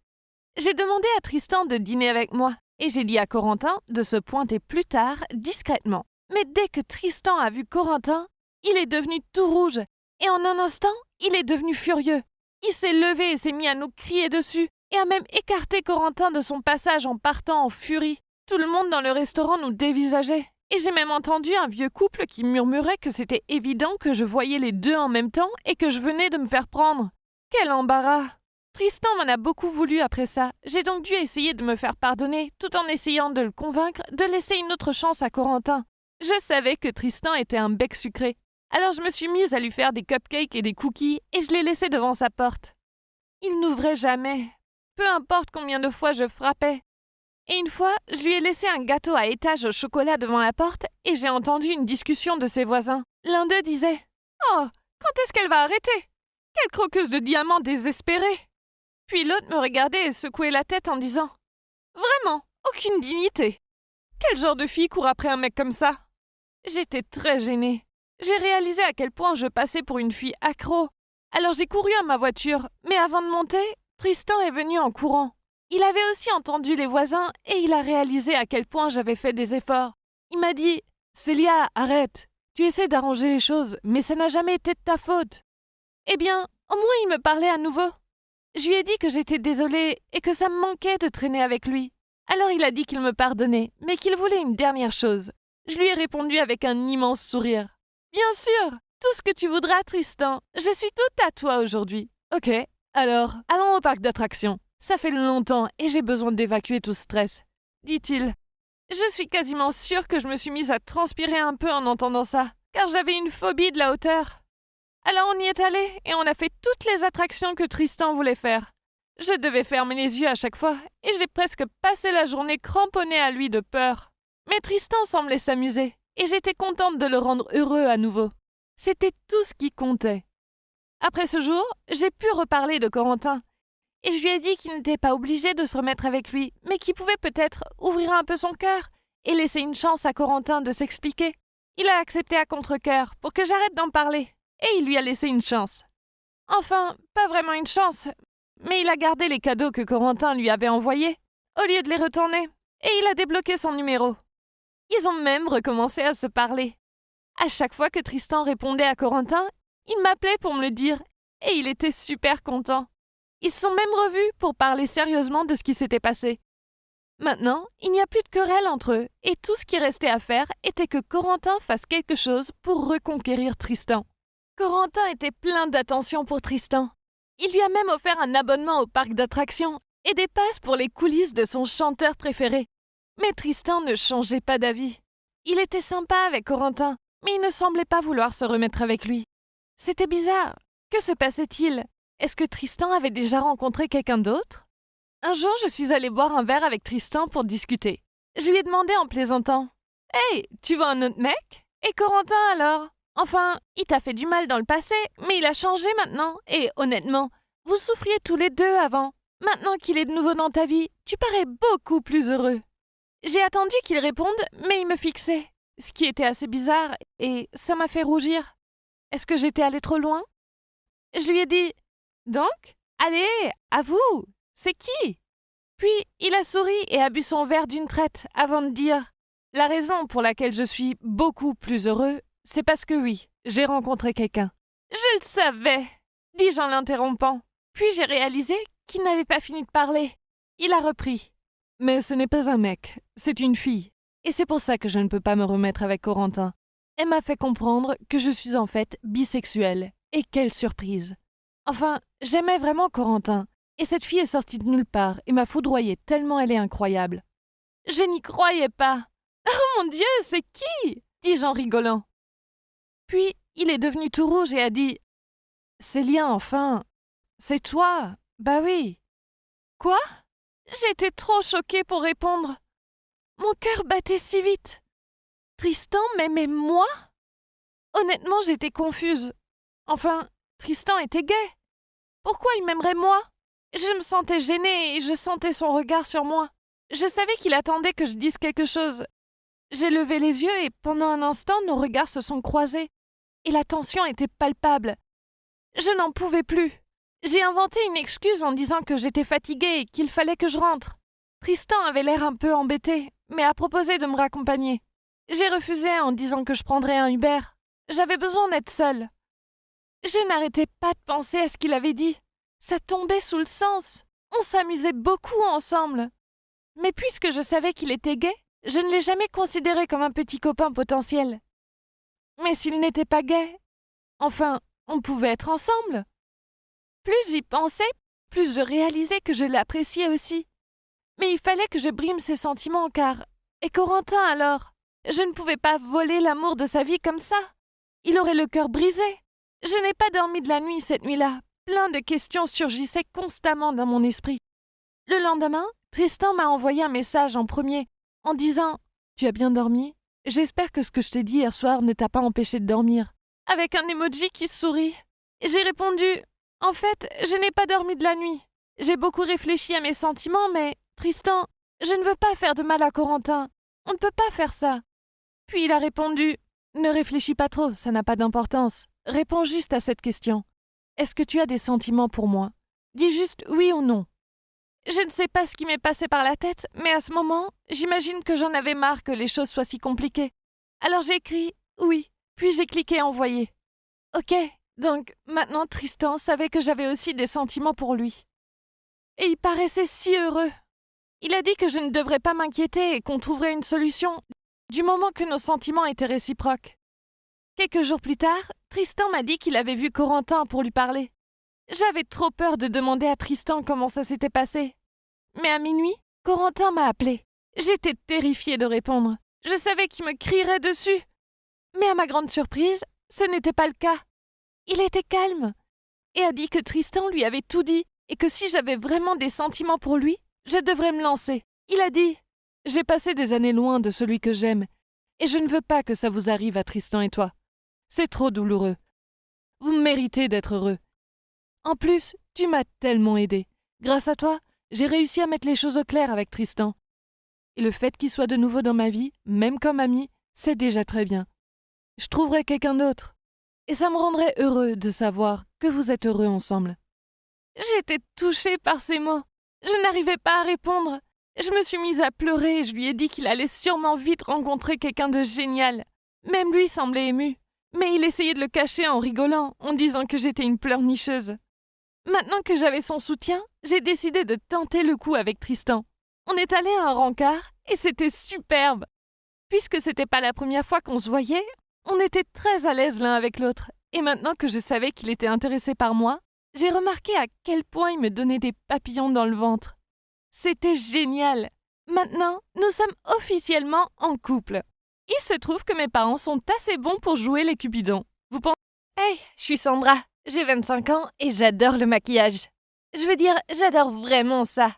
J'ai demandé à Tristan de dîner avec moi et j'ai dit à Corentin de se pointer plus tard discrètement. Mais dès que Tristan a vu Corentin, il est devenu tout rouge et en un instant, il est devenu furieux. Il s'est levé et s'est mis à nous crier dessus et a même écarté Corentin de son passage en partant en furie. Tout le monde dans le restaurant nous dévisageait. Et j'ai même entendu un vieux couple qui murmurait que c'était évident que je voyais les deux en même temps et que je venais de me faire prendre. Quel embarras! Tristan m'en a beaucoup voulu après ça. J'ai donc dû essayer de me faire pardonner tout en essayant de le convaincre de laisser une autre chance à Corentin. Je savais que Tristan était un bec sucré. Alors je me suis mise à lui faire des cupcakes et des cookies et je l'ai laissé devant sa porte. Il n'ouvrait jamais. Peu importe combien de fois je frappais. Et une fois, je lui ai laissé un gâteau à étage au chocolat devant la porte et j'ai entendu une discussion de ses voisins. L'un d'eux disait « Oh, quand est-ce qu'elle va arrêter? Quelle croqueuse de diamants désespérée !» Puis l'autre me regardait et secouait la tête en disant « Vraiment, aucune dignité. Quel genre de fille court après un mec comme ça ?» J'étais très gênée. J'ai réalisé à quel point je passais pour une fille accro. Alors j'ai couru à ma voiture, mais avant de monter, Tristan est venu en courant. Il avait aussi entendu les voisins et il a réalisé à quel point j'avais fait des efforts. Il m'a dit « Célia, arrête. Tu essaies d'arranger les choses, mais ça n'a jamais été de ta faute. » Eh bien, au moins il me parlait à nouveau. Je lui ai dit que j'étais désolée et que ça me manquait de traîner avec lui. Alors il a dit qu'il me pardonnait, mais qu'il voulait une dernière chose. Je lui ai répondu avec un immense sourire. « Bien sûr, tout ce que tu voudras, Tristan. Je suis toute à toi aujourd'hui. Ok, alors, allons au parc d'attractions. Ça fait longtemps et j'ai besoin d'évacuer tout stress, dit-il. Je suis quasiment sûre que je me suis mise à transpirer un peu en entendant ça, car j'avais une phobie de la hauteur. Alors on y est allé et on a fait toutes les attractions que Tristan voulait faire. Je devais fermer les yeux à chaque fois et j'ai presque passé la journée cramponnée à lui de peur. Mais Tristan semblait s'amuser et j'étais contente de le rendre heureux à nouveau. C'était tout ce qui comptait. Après ce jour, j'ai pu reparler de Corentin. Et je lui ai dit qu'il n'était pas obligé de se remettre avec lui, mais qu'il pouvait peut-être ouvrir un peu son cœur et laisser une chance à Corentin de s'expliquer. Il a accepté à contre-cœur pour que j'arrête d'en parler, et il lui a laissé une chance. Enfin, pas vraiment une chance, mais il a gardé les cadeaux que Corentin lui avait envoyés, au lieu de les retourner, et il a débloqué son numéro. Ils ont même recommencé à se parler. À chaque fois que Tristan répondait à Corentin, il m'appelait pour me le dire, et il était super content. Ils se sont même revus pour parler sérieusement de ce qui s'était passé. Maintenant, il n'y a plus de querelle entre eux, et tout ce qui restait à faire était que Corentin fasse quelque chose pour reconquérir Tristan. Corentin était plein d'attention pour Tristan. Il lui a même offert un abonnement au parc d'attractions et des passes pour les coulisses de son chanteur préféré. Mais Tristan ne changeait pas d'avis. Il était sympa avec Corentin, mais il ne semblait pas vouloir se remettre avec lui. C'était bizarre. Que se passait-il ? Est-ce que Tristan avait déjà rencontré quelqu'un d'autre ? Un jour, je suis allée boire un verre avec Tristan pour discuter. Je lui ai demandé en plaisantant « Hey, tu vois un autre mec ? Et Corentin alors ? Enfin, il t'a fait du mal dans le passé, mais il a changé maintenant. Et honnêtement, vous souffriez tous les deux avant. Maintenant qu'il est de nouveau dans ta vie, tu parais beaucoup plus heureux. » J'ai attendu qu'il réponde, mais il me fixait, ce qui était assez bizarre, et ça m'a fait rougir. Est-ce que j'étais allée trop loin ? Je lui ai dit « Donc, allez, à vous, c'est qui ?» Puis il a souri et a bu son verre d'une traite avant de dire « La raison pour laquelle je suis beaucoup plus heureux, c'est parce que oui, j'ai rencontré quelqu'un. » « Je le savais !» dis-je en l'interrompant. Puis j'ai réalisé qu'il n'avait pas fini de parler. Il a repris « Mais ce n'est pas un mec, c'est une fille. Et c'est pour ça que je ne peux pas me remettre avec Corentin. Elle m'a fait comprendre que je suis en fait bisexuelle. Et quelle surprise! Enfin, j'aimais vraiment Corentin. Et cette fille est sortie de nulle part et m'a foudroyée tellement elle est incroyable. Je n'y croyais pas. « Oh mon Dieu, c'est qui ?» dis-je en rigolant. Puis, il est devenu tout rouge et a dit « Célia, enfin, c'est toi. Bah oui. Quoi? J'étais trop choquée pour répondre. Mon cœur battait si vite. Tristan m'aimait moi? Honnêtement, j'étais confuse. Enfin, Tristan était gay. Pourquoi il m'aimerait moi? Je me sentais gênée et je sentais son regard sur moi. Je savais qu'il attendait que je dise quelque chose. J'ai levé les yeux et pendant un instant, nos regards se sont croisés. Et la tension était palpable. Je n'en pouvais plus. J'ai inventé une excuse en disant que j'étais fatiguée et qu'il fallait que je rentre. Tristan avait l'air un peu embêté, mais a proposé de me raccompagner. J'ai refusé en disant que je prendrais un Uber. J'avais besoin d'être seule. Je n'arrêtais pas de penser à ce qu'il avait dit. Ça tombait sous le sens. On s'amusait beaucoup ensemble. Mais puisque je savais qu'il était gay, je ne l'ai jamais considéré comme un petit copain potentiel. Mais s'il n'était pas gay, enfin, on pouvait être ensemble. Plus j'y pensais, plus je réalisais que je l'appréciais aussi. Mais il fallait que je brime ses sentiments car... Et Corentin alors? Je ne pouvais pas voler l'amour de sa vie comme ça. Il aurait le cœur brisé. Je n'ai pas dormi de la nuit cette nuit-là. Plein de questions surgissaient constamment dans mon esprit. Le lendemain, Tristan m'a envoyé un message en premier, en disant « Tu as bien dormi? J'espère que ce que je t'ai dit hier soir ne t'a pas empêché de dormir. » Avec un emoji qui sourit. J'ai répondu « En fait, je n'ai pas dormi de la nuit. J'ai beaucoup réfléchi à mes sentiments, mais Tristan, je ne veux pas faire de mal à Corentin. On ne peut pas faire ça. » Puis il a répondu « Ne réfléchis pas trop, ça n'a pas d'importance. Réponds juste à cette question. Est-ce que tu as des sentiments pour moi? Dis juste oui ou non. » Je ne sais pas ce qui m'est passé par la tête, mais à ce moment, j'imagine que j'en avais marre que les choses soient si compliquées. Alors j'ai écrit oui, puis j'ai cliqué envoyer. Ok, donc maintenant Tristan savait que j'avais aussi des sentiments pour lui. Et il paraissait si heureux. Il a dit que je ne devrais pas m'inquiéter et qu'on trouverait une solution, du moment que nos sentiments étaient réciproques. Quelques jours plus tard, Tristan m'a dit qu'il avait vu Corentin pour lui parler. J'avais trop peur de demander à Tristan comment ça s'était passé. Mais à minuit, Corentin m'a appelé. J'étais terrifiée de répondre. Je savais qu'il me crierait dessus. Mais à ma grande surprise, ce n'était pas le cas. Il était calme et a dit que Tristan lui avait tout dit et que si j'avais vraiment des sentiments pour lui, je devrais me lancer. Il a dit « J'ai passé des années loin de celui que j'aime et je ne veux pas que ça vous arrive à Tristan et toi. C'est trop douloureux. Vous méritez d'être heureux. En plus, tu m'as tellement aidé. Grâce à toi, j'ai réussi à mettre les choses au clair avec Tristan. Et le fait qu'il soit de nouveau dans ma vie, même comme ami, c'est déjà très bien. Je trouverai quelqu'un d'autre. Et ça me rendrait heureux de savoir que vous êtes heureux ensemble. » J'étais touchée par ces mots. Je n'arrivais pas à répondre. Je me suis mise à pleurer et je lui ai dit qu'il allait sûrement vite rencontrer quelqu'un de génial. Même lui semblait ému. Mais il essayait de le cacher en rigolant, en disant que j'étais une pleurnicheuse. Maintenant que j'avais son soutien, j'ai décidé de tenter le coup avec Tristan. On est allé à un rencard et c'était superbe. Puisque c'était pas la première fois qu'on se voyait, on était très à l'aise l'un avec l'autre. Et maintenant que je savais qu'il était intéressé par moi, j'ai remarqué à quel point il me donnait des papillons dans le ventre. C'était génial. Maintenant, nous sommes officiellement en couple. Il se trouve que mes parents sont assez bons pour jouer les cupidons. Vous pensez... Hey, je suis Sandra. J'ai 25 ans et j'adore le maquillage. Je veux dire, j'adore vraiment ça.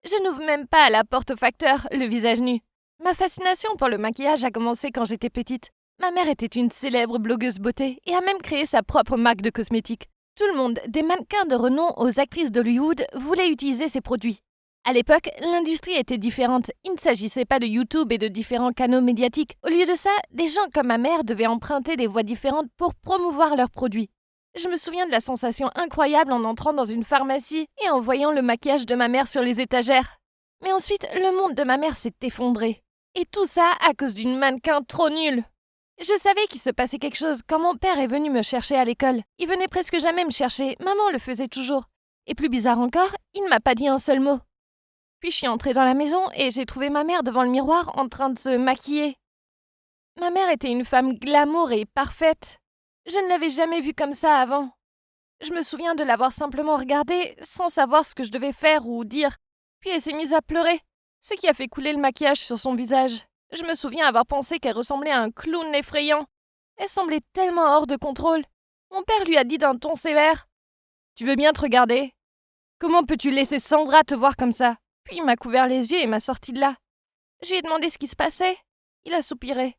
Je n'ouvre même pas à la porte au facteur, le visage nu. Ma fascination pour le maquillage a commencé quand j'étais petite. Ma mère était une célèbre blogueuse beauté et a même créé sa propre marque de cosmétiques. Tout le monde, des mannequins de renom aux actrices d'Hollywood, voulaient utiliser ses produits. À l'époque, l'industrie était différente. Il ne s'agissait pas de YouTube et de différents canaux médiatiques. Au lieu de ça, des gens comme ma mère devaient emprunter des voies différentes pour promouvoir leurs produits. Je me souviens de la sensation incroyable en entrant dans une pharmacie et en voyant le maquillage de ma mère sur les étagères. Mais ensuite, le monde de ma mère s'est effondré. Et tout ça à cause d'une mannequin trop nulle. Je savais qu'il se passait quelque chose quand mon père est venu me chercher à l'école. Il venait presque jamais me chercher, maman le faisait toujours. Et plus bizarre encore, il ne m'a pas dit un seul mot. Puis je suis entrée dans la maison et j'ai trouvé ma mère devant le miroir en train de se maquiller. Ma mère était une femme glamour et parfaite. Je ne l'avais jamais vue comme ça avant. Je me souviens de l'avoir simplement regardée sans savoir ce que je devais faire ou dire. Puis elle s'est mise à pleurer, ce qui a fait couler le maquillage sur son visage. Je me souviens avoir pensé qu'elle ressemblait à un clown effrayant. Elle semblait tellement hors de contrôle. Mon père lui a dit d'un ton sévère Tu veux bien te regarder ? Comment peux-tu laisser Sandra te voir comme ça ? Puis il m'a couvert les yeux et m'a sorti de là. Je lui ai demandé ce qui se passait. Il a soupiré.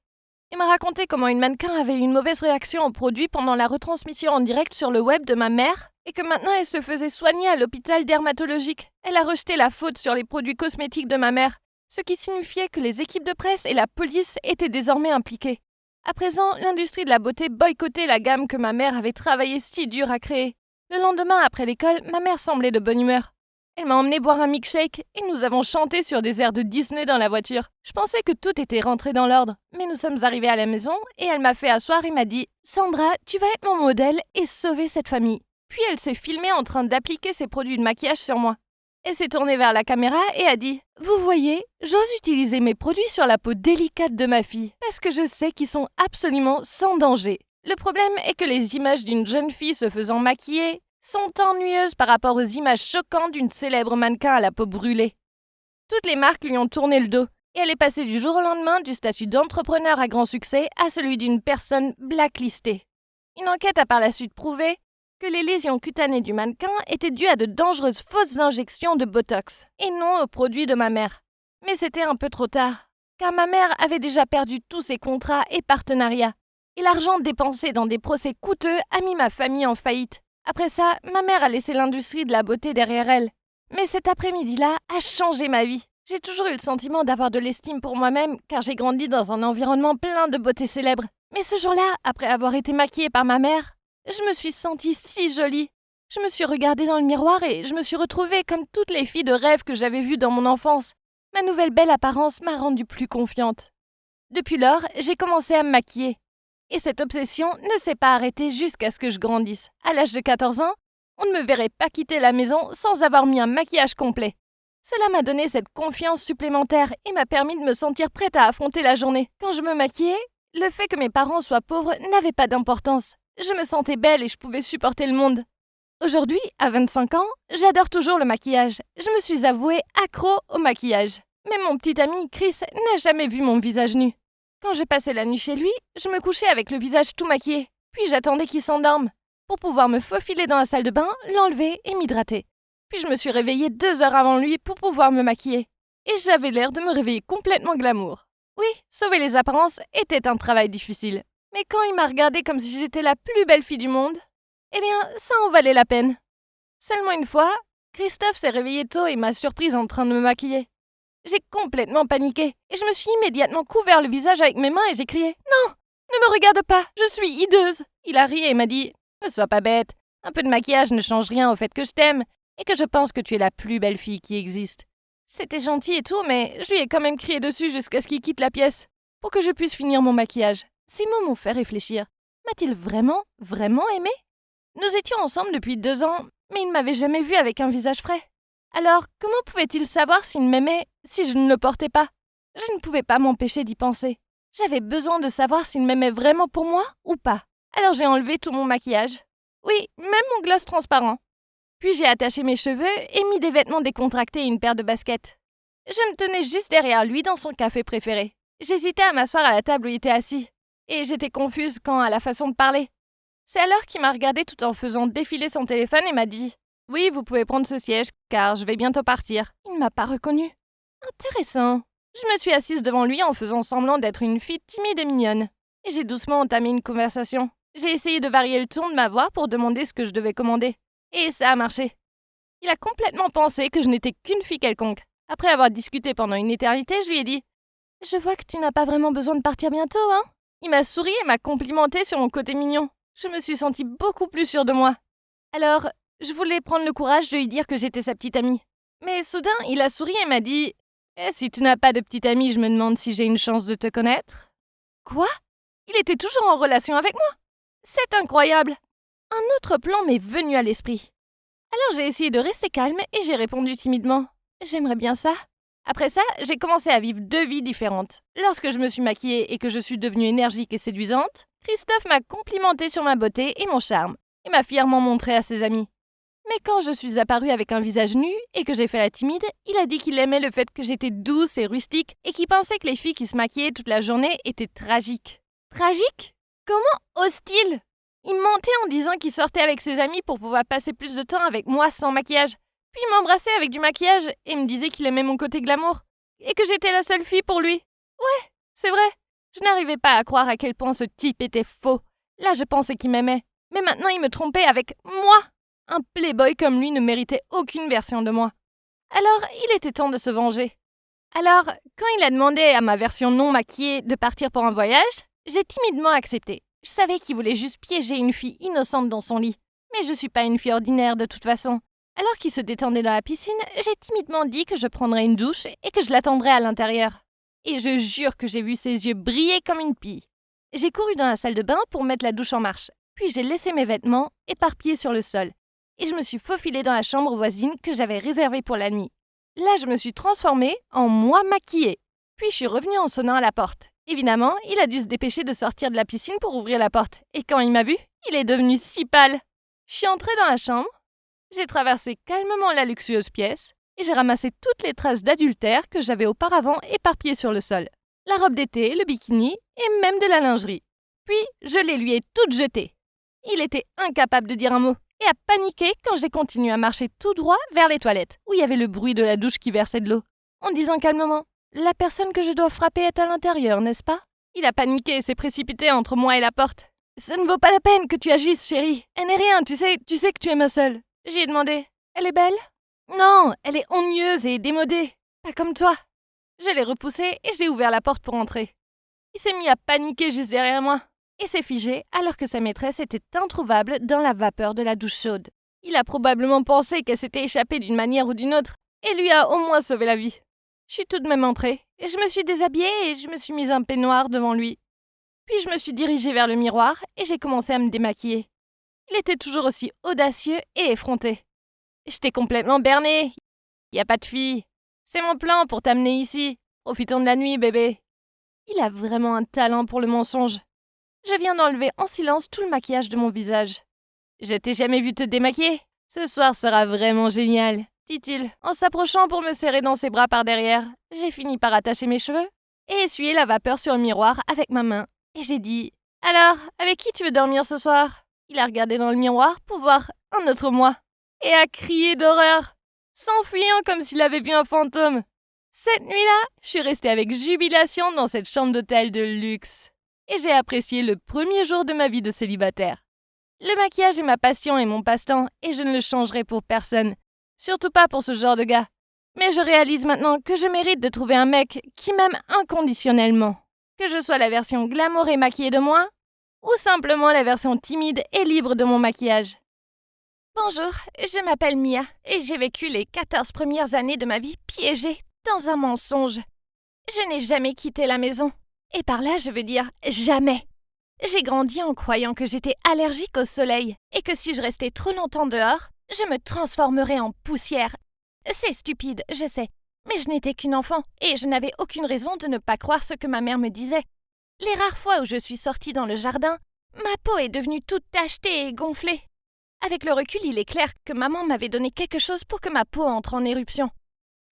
Il m'a raconté comment une mannequin avait eu une mauvaise réaction au produit pendant la retransmission en direct sur le web de ma mère et que maintenant elle se faisait soigner à l'hôpital dermatologique. Elle a rejeté la faute sur les produits cosmétiques de ma mère, ce qui signifiait que les équipes de presse et la police étaient désormais impliquées. À présent, l'industrie de la beauté boycottait la gamme que ma mère avait travaillé si dur à créer. Le lendemain, après l'école, ma mère semblait de bonne humeur. Elle m'a emmené boire un milkshake et nous avons chanté sur des airs de Disney dans la voiture. Je pensais que tout était rentré dans l'ordre, mais nous sommes arrivés à la maison et elle m'a fait asseoir et m'a dit « Sandra, tu vas être mon modèle et sauver cette famille. » Puis elle s'est filmée en train d'appliquer ses produits de maquillage sur moi. Elle s'est tournée vers la caméra et a dit « Vous voyez, j'ose utiliser mes produits sur la peau délicate de ma fille parce que je sais qu'ils sont absolument sans danger. » Le problème est que les images d'une jeune fille se faisant maquiller sont ennuyeuses par rapport aux images choquantes d'une célèbre mannequin à la peau brûlée. Toutes les marques lui ont tourné le dos et elle est passée du jour au lendemain du statut d'entrepreneur à grand succès à celui d'une personne blacklistée. Une enquête a par la suite prouvé que les lésions cutanées du mannequin étaient dues à de dangereuses fausses injections de Botox et non aux produits de ma mère. Mais c'était un peu trop tard, car ma mère avait déjà perdu tous ses contrats et partenariats, et l'argent dépensé dans des procès coûteux a mis ma famille en faillite. Après ça, ma mère a laissé l'industrie de la beauté derrière elle. Mais cet après-midi-là a changé ma vie. J'ai toujours eu le sentiment d'avoir de l'estime pour moi-même, car j'ai grandi dans un environnement plein de beauté célèbre. Mais ce jour-là, après avoir été maquillée par ma mère, je me suis sentie si jolie. Je me suis regardée dans le miroir et je me suis retrouvée comme toutes les filles de rêve que j'avais vues dans mon enfance. Ma nouvelle belle apparence m'a rendue plus confiante. Depuis lors, j'ai commencé à me maquiller. Et cette obsession ne s'est pas arrêtée jusqu'à ce que je grandisse. À l'âge de 14 ans, on ne me verrait pas quitter la maison sans avoir mis un maquillage complet. Cela m'a donné cette confiance supplémentaire et m'a permis de me sentir prête à affronter la journée. Quand je me maquillais, le fait que mes parents soient pauvres n'avait pas d'importance. Je me sentais belle et je pouvais supporter le monde. Aujourd'hui, à 25 ans, j'adore toujours le maquillage. Je me suis avouée accro au maquillage. Mais mon petit ami Chris n'a jamais vu mon visage nu. Quand je passais la nuit chez lui, je me couchais avec le visage tout maquillé, puis j'attendais qu'il s'endorme, pour pouvoir me faufiler dans la salle de bain, l'enlever et m'hydrater. Puis je me suis réveillée 2 heures avant lui pour pouvoir me maquiller. Et j'avais l'air de me réveiller complètement glamour. Oui, sauver les apparences était un travail difficile. Mais quand il m'a regardée comme si j'étais la plus belle fille du monde, eh bien, ça en valait la peine. Seulement une fois, Christophe s'est réveillé tôt et m'a surprise en train de me maquiller. J'ai complètement paniqué et je me suis immédiatement couvert le visage avec mes mains et j'ai crié « Non, ne me regarde pas, je suis hideuse !» Il a ri et m'a dit « Ne sois pas bête, un peu de maquillage ne change rien au fait que je t'aime et que je pense que tu es la plus belle fille qui existe. » C'était gentil et tout, mais je lui ai quand même crié dessus jusqu'à ce qu'il quitte la pièce pour que je puisse finir mon maquillage. Ces mots m'ont fait réfléchir. M'a-t-il vraiment aimé ? Nous étions ensemble depuis 2 ans, mais il ne m'avait jamais vue avec un visage frais. Alors, comment pouvait-il savoir s'il m'aimait si je ne le portais pas ? Je ne pouvais pas m'empêcher d'y penser. J'avais besoin de savoir s'il m'aimait vraiment pour moi ou pas. Alors j'ai enlevé tout mon maquillage. Oui, même mon gloss transparent. Puis j'ai attaché mes cheveux et mis des vêtements décontractés et une paire de baskets. Je me tenais juste derrière lui dans son café préféré. J'hésitais à m'asseoir à la table où il était assis. Et j'étais confuse quant à la façon de parler. C'est alors qu'il m'a regardé tout en faisant défiler son téléphone et m'a dit « Oui, vous pouvez prendre ce siège, car je vais bientôt partir. » Il ne m'a pas reconnue. Intéressant. Je me suis assise devant lui en faisant semblant d'être une fille timide et mignonne. Et j'ai doucement entamé une conversation. J'ai essayé de varier le ton de ma voix pour demander ce que je devais commander. Et ça a marché. Il a complètement pensé que je n'étais qu'une fille quelconque. Après avoir discuté pendant une éternité, je lui ai dit « Je vois que tu n'as pas vraiment besoin de partir bientôt, hein ?» Il m'a souri et m'a complimenté sur mon côté mignon. Je me suis sentie beaucoup plus sûre de moi. Alors, je voulais prendre le courage de lui dire que j'étais sa petite amie. Mais soudain, il a souri et m'a dit « Si tu n'as pas de petite amie, je me demande si j'ai une chance de te connaître. » Quoi ? Il était toujours en relation avec moi ? C'est incroyable ! Un autre plan m'est venu à l'esprit. Alors j'ai essayé de rester calme et j'ai répondu timidement « J'aimerais bien ça. » Après ça, j'ai commencé à vivre 2 vies différentes. Lorsque je me suis maquillée et que je suis devenue énergique et séduisante, Christophe m'a complimenté sur ma beauté et mon charme et m'a fièrement montré à ses amis. Mais quand je suis apparue avec un visage nu et que j'ai fait la timide, il a dit qu'il aimait le fait que j'étais douce et rustique et qu'il pensait que les filles qui se maquillaient toute la journée étaient tragiques. Tragiques ? Comment ose-t-il ? Il mentait en disant qu'il sortait avec ses amis pour pouvoir passer plus de temps avec moi sans maquillage. Puis il m'embrassait avec du maquillage et me disait qu'il aimait mon côté glamour. Et que j'étais la seule fille pour lui. Ouais, c'est vrai. Je n'arrivais pas à croire à quel point ce type était faux. Là, je pensais qu'il m'aimait. Mais maintenant, il me trompait avec moi. Un playboy comme lui ne méritait aucune version de moi. Alors, il était temps de se venger. Alors, quand il a demandé à ma version non maquillée de partir pour un voyage, j'ai timidement accepté. Je savais qu'il voulait juste piéger une fille innocente dans son lit. Mais je suis pas une fille ordinaire de toute façon. Alors qu'il se détendait dans la piscine, j'ai timidement dit que je prendrais une douche et que je l'attendrais à l'intérieur. Et je jure que j'ai vu ses yeux briller comme une pie. J'ai couru dans la salle de bain pour mettre la douche en marche. Puis j'ai laissé mes vêtements éparpillés sur le sol. Et je me suis faufilée dans la chambre voisine que j'avais réservée pour la nuit. Là, je me suis transformée en moi maquillée. Puis je suis revenue en sonnant à la porte. Évidemment, il a dû se dépêcher de sortir de la piscine pour ouvrir la porte. Et quand il m'a vue, il est devenu si pâle. Je suis entrée dans la chambre, j'ai traversé calmement la luxueuse pièce et j'ai ramassé toutes les traces d'adultère que j'avais auparavant éparpillées sur le sol. La robe d'été, le bikini et même de la lingerie. Puis, je les lui ai toutes jetées. Il était incapable de dire un mot et a paniqué quand j'ai continué à marcher tout droit vers les toilettes, où il y avait le bruit de la douche qui versait de l'eau, en disant calmement « La personne que je dois frapper est à l'intérieur, n'est-ce pas ?» Il a paniqué et s'est précipité entre moi et la porte. « Ça ne vaut pas la peine que tu agisses, chérie. Elle n'est rien, tu sais que tu es ma seule. » J'y ai demandé « Elle est belle ?»« Non, elle est ennuyeuse et démodée. Pas comme toi. » Je l'ai repoussé et j'ai ouvert la porte pour entrer. Il s'est mis à paniquer juste derrière moi et s'est figé alors que sa maîtresse était introuvable dans la vapeur de la douche chaude. Il a probablement pensé qu'elle s'était échappée d'une manière ou d'une autre et lui a au moins sauvé la vie. Je suis tout de même entrée et je me suis déshabillée et je me suis mise un peignoir devant lui. Puis je me suis dirigée vers le miroir et j'ai commencé à me démaquiller. Il était toujours aussi audacieux et effronté. J'étais complètement bernée. Y a pas de fille. C'est mon plan pour t'amener ici. Profitons de la nuit, bébé. Il a vraiment un talent pour le mensonge. Je viens d'enlever en silence tout le maquillage de mon visage. Je t'ai jamais vu te démaquiller. Ce soir sera vraiment génial, dit-il, en s'approchant pour me serrer dans ses bras par derrière. J'ai fini par attacher mes cheveux et essuyer la vapeur sur le miroir avec ma main. Et j'ai dit « Alors, avec qui tu veux dormir ce soir ?» Il a regardé dans le miroir pour voir un autre moi et a crié d'horreur, s'enfuyant comme s'il avait vu un fantôme. Cette nuit-là, je suis restée avec jubilation dans cette chambre d'hôtel de luxe. Et j'ai apprécié le premier jour de ma vie de célibataire. Le maquillage est ma passion et mon passe-temps, et je ne le changerai pour personne. Surtout pas pour ce genre de gars. Mais je réalise maintenant que je mérite de trouver un mec qui m'aime inconditionnellement. Que je sois la version glamour et maquillée de moi, ou simplement la version timide et libre de mon maquillage. Bonjour, je m'appelle Mia, et j'ai vécu les 14 premières années de ma vie piégée dans un mensonge. Je n'ai jamais quitté la maison. Et par là, je veux dire jamais. J'ai grandi en croyant que j'étais allergique au soleil et que si je restais trop longtemps dehors, je me transformerais en poussière. C'est stupide, je sais, mais je n'étais qu'une enfant et je n'avais aucune raison de ne pas croire ce que ma mère me disait. Les rares fois où je suis sortie dans le jardin, ma peau est devenue toute tachetée et gonflée. Avec le recul, il est clair que maman m'avait donné quelque chose pour que ma peau entre en éruption.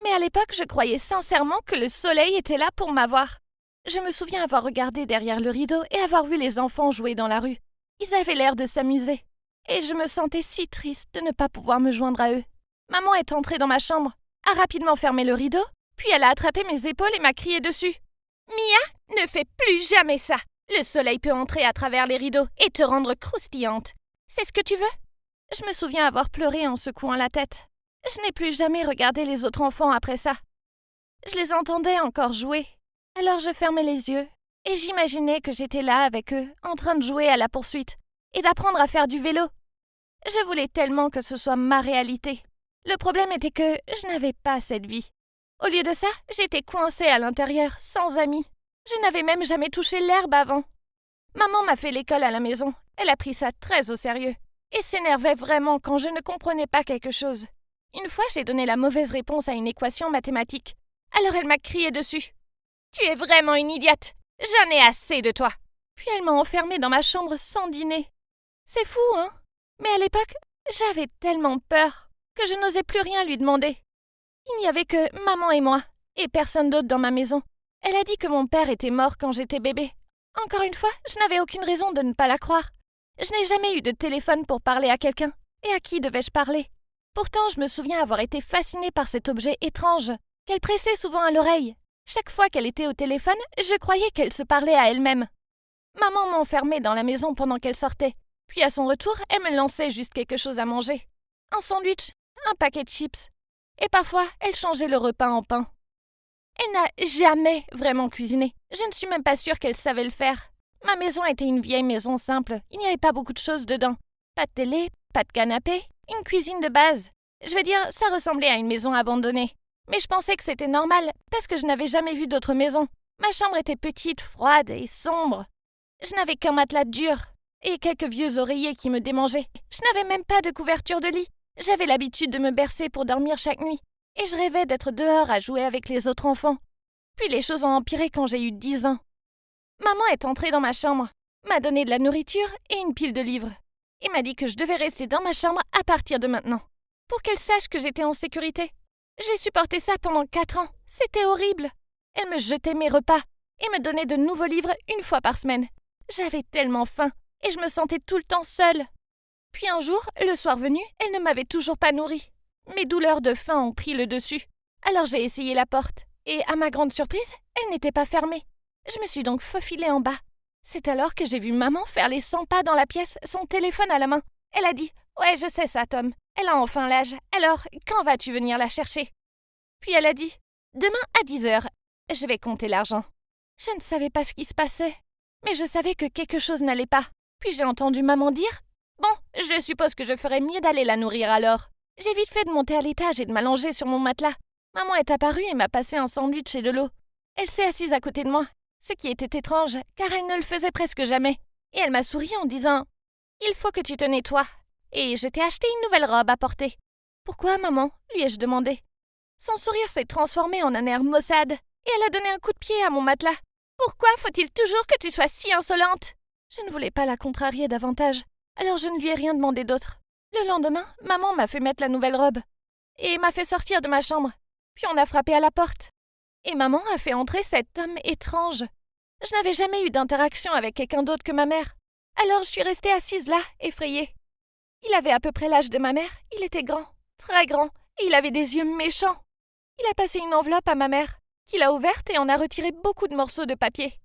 Mais à l'époque, je croyais sincèrement que le soleil était là pour m'avoir. Je me souviens avoir regardé derrière le rideau et avoir vu les enfants jouer dans la rue. Ils avaient l'air de s'amuser. Et je me sentais si triste de ne pas pouvoir me joindre à eux. Maman est entrée dans ma chambre, a rapidement fermé le rideau, puis elle a attrapé mes épaules et m'a crié dessus. « Mia, ne fais plus jamais ça. Le soleil peut entrer à travers les rideaux et te rendre croustillante. C'est ce que tu veux ?» Je me souviens avoir pleuré en secouant la tête. Je n'ai plus jamais regardé les autres enfants après ça. Je les entendais encore jouer. Alors je fermais les yeux et j'imaginais que j'étais là avec eux, en train de jouer à la poursuite et d'apprendre à faire du vélo. Je voulais tellement que ce soit ma réalité. Le problème était que je n'avais pas cette vie. Au lieu de ça, j'étais coincée à l'intérieur, sans amis. Je n'avais même jamais touché l'herbe avant. Maman m'a fait l'école à la maison. Elle a pris ça très au sérieux et s'énervait vraiment quand je ne comprenais pas quelque chose. Une fois, j'ai donné la mauvaise réponse à une équation mathématique. Alors elle m'a crié dessus. « Tu es vraiment une idiote! J'en ai assez de toi !» Puis elle m'a enfermée dans ma chambre sans dîner. C'est fou, hein? Mais à l'époque, j'avais tellement peur que je n'osais plus rien lui demander. Il n'y avait que maman et moi, et personne d'autre dans ma maison. Elle a dit que mon père était mort quand j'étais bébé. Encore une fois, je n'avais aucune raison de ne pas la croire. Je n'ai jamais eu de téléphone pour parler à quelqu'un. Et à qui devais-je parler? Pourtant, je me souviens avoir été fascinée par cet objet étrange qu'elle pressait souvent à l'oreille. Chaque fois qu'elle était au téléphone, je croyais qu'elle se parlait à elle-même. Maman m'enfermait dans la maison pendant qu'elle sortait. Puis à son retour, elle me lançait juste quelque chose à manger. Un sandwich, un paquet de chips. Et parfois, elle changeait le repas en pain. Elle n'a jamais vraiment cuisiné. Je ne suis même pas sûre qu'elle savait le faire. Ma maison était une vieille maison simple. Il n'y avait pas beaucoup de choses dedans. Pas de télé, pas de canapé, une cuisine de base. Je veux dire, ça ressemblait à une maison abandonnée. Mais je pensais que c'était normal, parce que je n'avais jamais vu d'autre maison. Ma chambre était petite, froide et sombre. Je n'avais qu'un matelas dur et quelques vieux oreillers qui me démangeaient. Je n'avais même pas de couverture de lit. J'avais l'habitude de me bercer pour dormir chaque nuit, et je rêvais d'être dehors à jouer avec les autres enfants. Puis les choses ont empiré quand j'ai eu 10 ans. Maman est entrée dans ma chambre, m'a donné de la nourriture et une pile de livres, et m'a dit que je devais rester dans ma chambre à partir de maintenant, pour qu'elle sache que j'étais en sécurité. J'ai supporté ça pendant 4 ans. C'était horrible. Elle me jetait mes repas et me donnait de nouveaux livres une fois par semaine. J'avais tellement faim et je me sentais tout le temps seule. Puis un jour, le soir venu, elle ne m'avait toujours pas nourrie. Mes douleurs de faim ont pris le dessus. Alors j'ai essayé la porte et, à ma grande surprise, elle n'était pas fermée. Je me suis donc faufilée en bas. C'est alors que j'ai vu maman faire les 100 pas dans la pièce, son téléphone à la main. Elle a dit « Ouais, je sais ça, Tom. Elle a enfin l'âge. Alors, quand vas-tu venir la chercher ?» Puis elle a dit « Demain à 10h. Je vais compter l'argent. » Je ne savais pas ce qui se passait, mais je savais que quelque chose n'allait pas. Puis j'ai entendu maman dire « Bon, je suppose que je ferais mieux d'aller la nourrir alors. » J'ai vite fait de monter à l'étage et de m'allonger sur mon matelas. Maman est apparue et m'a passé un sandwich et de l'eau. Elle s'est assise à côté de moi, ce qui était étrange, car elle ne le faisait presque jamais. Et elle m'a souri en disant « Il faut que tu te nettoies. » Et je t'ai acheté une nouvelle robe à porter. « Pourquoi, maman ?» lui ai-je demandé. Son sourire s'est transformé en un air maussade, et elle a donné un coup de pied à mon matelas. « Pourquoi faut-il toujours que tu sois si insolente ?» Je ne voulais pas la contrarier davantage, alors je ne lui ai rien demandé d'autre. Le lendemain, maman m'a fait mettre la nouvelle robe, et m'a fait sortir de ma chambre. Puis on a frappé à la porte. Et maman a fait entrer cet homme étrange. Je n'avais jamais eu d'interaction avec quelqu'un d'autre que ma mère. Alors je suis restée assise là, effrayée. Il avait à peu près l'âge de ma mère, il était grand, très grand, et il avait des yeux méchants. Il a passé une enveloppe à ma mère, qu'il a ouverte et en a retiré beaucoup de morceaux de papier.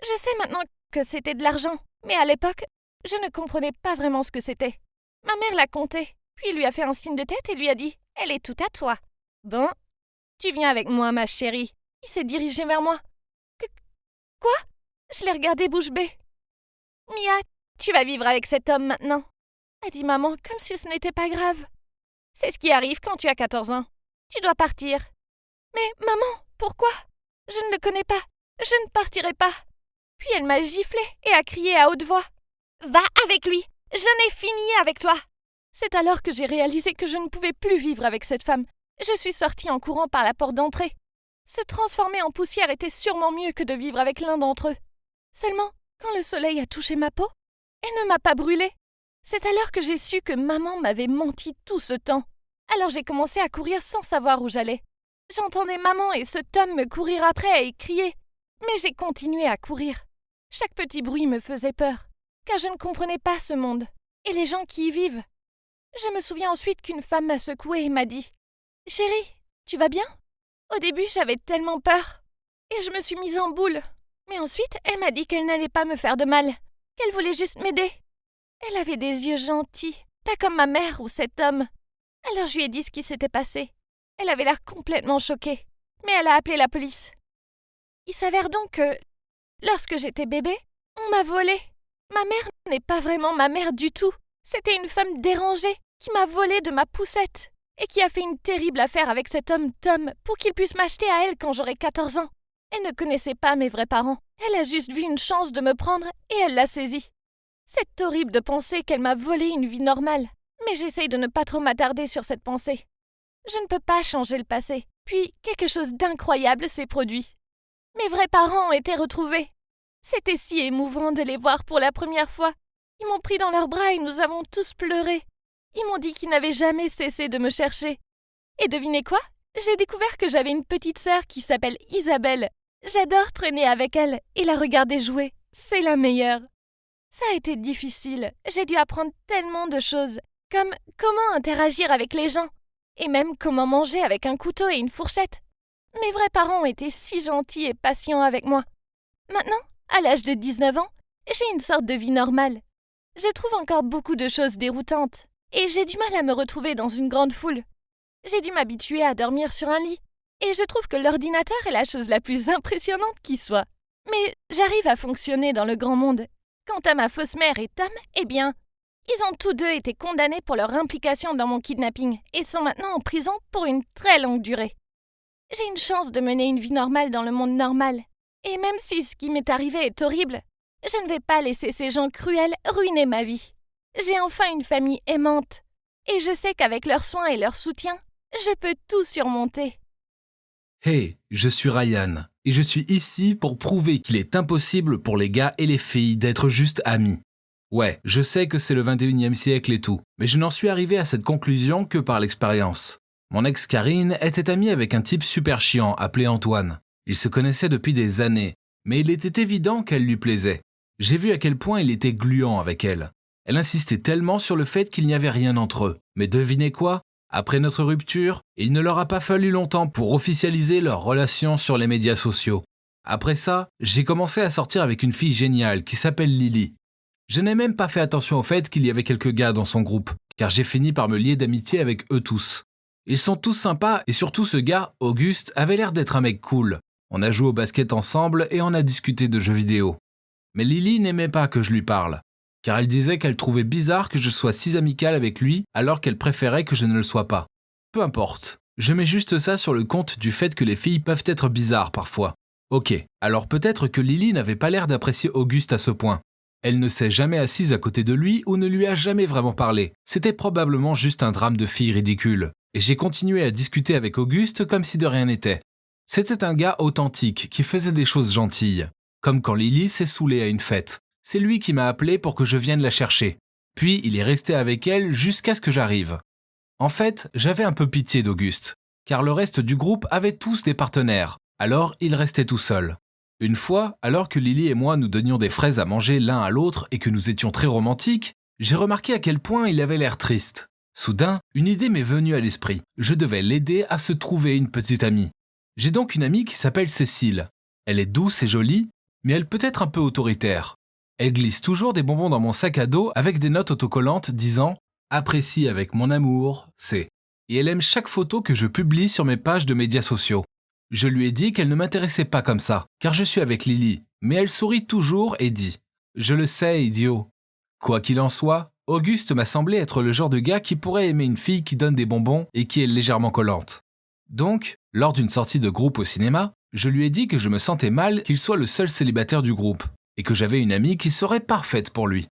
Je sais maintenant que c'était de l'argent, mais à l'époque, je ne comprenais pas vraiment ce que c'était. Ma mère l'a compté, puis lui a fait un signe de tête et lui a dit « Elle est tout à toi. »« Bon, tu viens avec moi, ma chérie. » Il s'est dirigé vers moi. « Quoi ?» Je l'ai regardé bouche bée. « Mia, tu vas vivre avec cet homme maintenant. » a dit maman, comme si ce n'était pas grave. « C'est ce qui arrive quand tu as 14 ans. Tu dois partir. »« Mais maman, pourquoi ? Je ne le connais pas. Je ne partirai pas. » Puis elle m'a giflé et a crié à haute voix. « Va avec lui. Je n'ai fini avec toi. » C'est alors que j'ai réalisé que je ne pouvais plus vivre avec cette femme. Je suis sortie en courant par la porte d'entrée. Se transformer en poussière était sûrement mieux que de vivre avec l'un d'entre eux. Seulement, quand le soleil a touché ma peau, elle ne m'a pas brûlée. C'est alors que j'ai su que maman m'avait menti tout ce temps. Alors j'ai commencé à courir sans savoir où j'allais. J'entendais maman et ce Tom me courir après et crier. Mais j'ai continué à courir. Chaque petit bruit me faisait peur, car je ne comprenais pas ce monde et les gens qui y vivent. Je me souviens ensuite qu'une femme m'a secouée et m'a dit « Chérie, tu vas bien ?» Au début, j'avais tellement peur et je me suis mise en boule. Mais ensuite, elle m'a dit qu'elle n'allait pas me faire de mal, qu'elle voulait juste m'aider. Elle avait des yeux gentils, pas comme ma mère ou cet homme. Alors je lui ai dit ce qui s'était passé. Elle avait l'air complètement choquée, mais elle a appelé la police. Il s'avère donc que, lorsque j'étais bébé, on m'a volée. Ma mère n'est pas vraiment ma mère du tout. C'était une femme dérangée qui m'a volée de ma poussette et qui a fait une terrible affaire avec cet homme Tom pour qu'il puisse m'acheter à elle quand j'aurai 14 ans. Elle ne connaissait pas mes vrais parents. Elle a juste vu une chance de me prendre et elle l'a saisie. C'est horrible de penser qu'elle m'a volé une vie normale, mais j'essaye de ne pas trop m'attarder sur cette pensée. Je ne peux pas changer le passé. Puis, quelque chose d'incroyable s'est produit. Mes vrais parents ont été retrouvés. C'était si émouvant de les voir pour la première fois. Ils m'ont pris dans leurs bras et nous avons tous pleuré. Ils m'ont dit qu'ils n'avaient jamais cessé de me chercher. Et devinez quoi ? J'ai découvert que j'avais une petite sœur qui s'appelle Isabelle. J'adore traîner avec elle et la regarder jouer. C'est la meilleure. Ça a été difficile. J'ai dû apprendre tellement de choses, comme comment interagir avec les gens, et même comment manger avec un couteau et une fourchette. Mes vrais parents ont été si gentils et patients avec moi. Maintenant, à l'âge de 19 ans, j'ai une sorte de vie normale. Je trouve encore beaucoup de choses déroutantes, et j'ai du mal à me retrouver dans une grande foule. J'ai dû m'habituer à dormir sur un lit, et je trouve que l'ordinateur est la chose la plus impressionnante qui soit. Mais j'arrive à fonctionner dans le grand monde. Quant à ma fausse mère et Tom, eh bien, ils ont tous deux été condamnés pour leur implication dans mon kidnapping et sont maintenant en prison pour une très longue durée. J'ai une chance de mener une vie normale dans le monde normal. Et même si ce qui m'est arrivé est horrible, je ne vais pas laisser ces gens cruels ruiner ma vie. J'ai enfin une famille aimante. Et je sais qu'avec leurs soins et leur soutien, je peux tout surmonter. Hey, je suis Ryan, et je suis ici pour prouver qu'il est impossible pour les gars et les filles d'être juste amis. Ouais, je sais que c'est le 21e siècle et tout, mais je n'en suis arrivé à cette conclusion que par l'expérience. Mon ex Karine était amie avec un type super chiant appelé Antoine. Ils se connaissaient depuis des années, mais il était évident qu'elle lui plaisait. J'ai vu à quel point il était gluant avec elle. Elle insistait tellement sur le fait qu'il n'y avait rien entre eux. Mais devinez quoi ? Après notre rupture, il ne leur a pas fallu longtemps pour officialiser leur relation sur les médias sociaux. Après ça, j'ai commencé à sortir avec une fille géniale qui s'appelle Lily. Je n'ai même pas fait attention au fait qu'il y avait quelques gars dans son groupe, car j'ai fini par me lier d'amitié avec eux tous. Ils sont tous sympas et surtout ce gars, Auguste, avait l'air d'être un mec cool. On a joué au basket ensemble et on a discuté de jeux vidéo. Mais Lily n'aimait pas que je lui parle, car elle disait qu'elle trouvait bizarre que je sois si amical avec lui alors qu'elle préférait que je ne le sois pas. Peu importe, je mets juste ça sur le compte du fait que les filles peuvent être bizarres parfois. Ok, alors peut-être que Lily n'avait pas l'air d'apprécier Auguste à ce point. Elle ne s'est jamais assise à côté de lui ou ne lui a jamais vraiment parlé. C'était probablement juste un drame de fille ridicule. Et j'ai continué à discuter avec Auguste comme si de rien n'était. C'était un gars authentique qui faisait des choses gentilles. Comme quand Lily s'est saoulée à une fête. C'est lui qui m'a appelé pour que je vienne la chercher. Puis il est resté avec elle jusqu'à ce que j'arrive. En fait, j'avais un peu pitié d'Auguste, car le reste du groupe avait tous des partenaires, alors il restait tout seul. Une fois, alors que Lily et moi nous donnions des fraises à manger l'un à l'autre et que nous étions très romantiques, j'ai remarqué à quel point il avait l'air triste. Soudain, une idée m'est venue à l'esprit. Je devais l'aider à se trouver une petite amie. J'ai donc une amie qui s'appelle Cécile. Elle est douce et jolie, mais elle peut être un peu autoritaire. Elle glisse toujours des bonbons dans mon sac à dos avec des notes autocollantes disant « Apprécie avec mon amour, c'est ». Et elle aime chaque photo que je publie sur mes pages de médias sociaux. Je lui ai dit qu'elle ne m'intéressait pas comme ça, car je suis avec Lily, mais elle sourit toujours et dit « Je le sais, idiot ». Quoi qu'il en soit, Auguste m'a semblé être le genre de gars qui pourrait aimer une fille qui donne des bonbons et qui est légèrement collante. Donc, lors d'une sortie de groupe au cinéma, je lui ai dit que je me sentais mal qu'il soit le seul célibataire du groupe, et que j'avais une amie qui serait parfaite pour lui.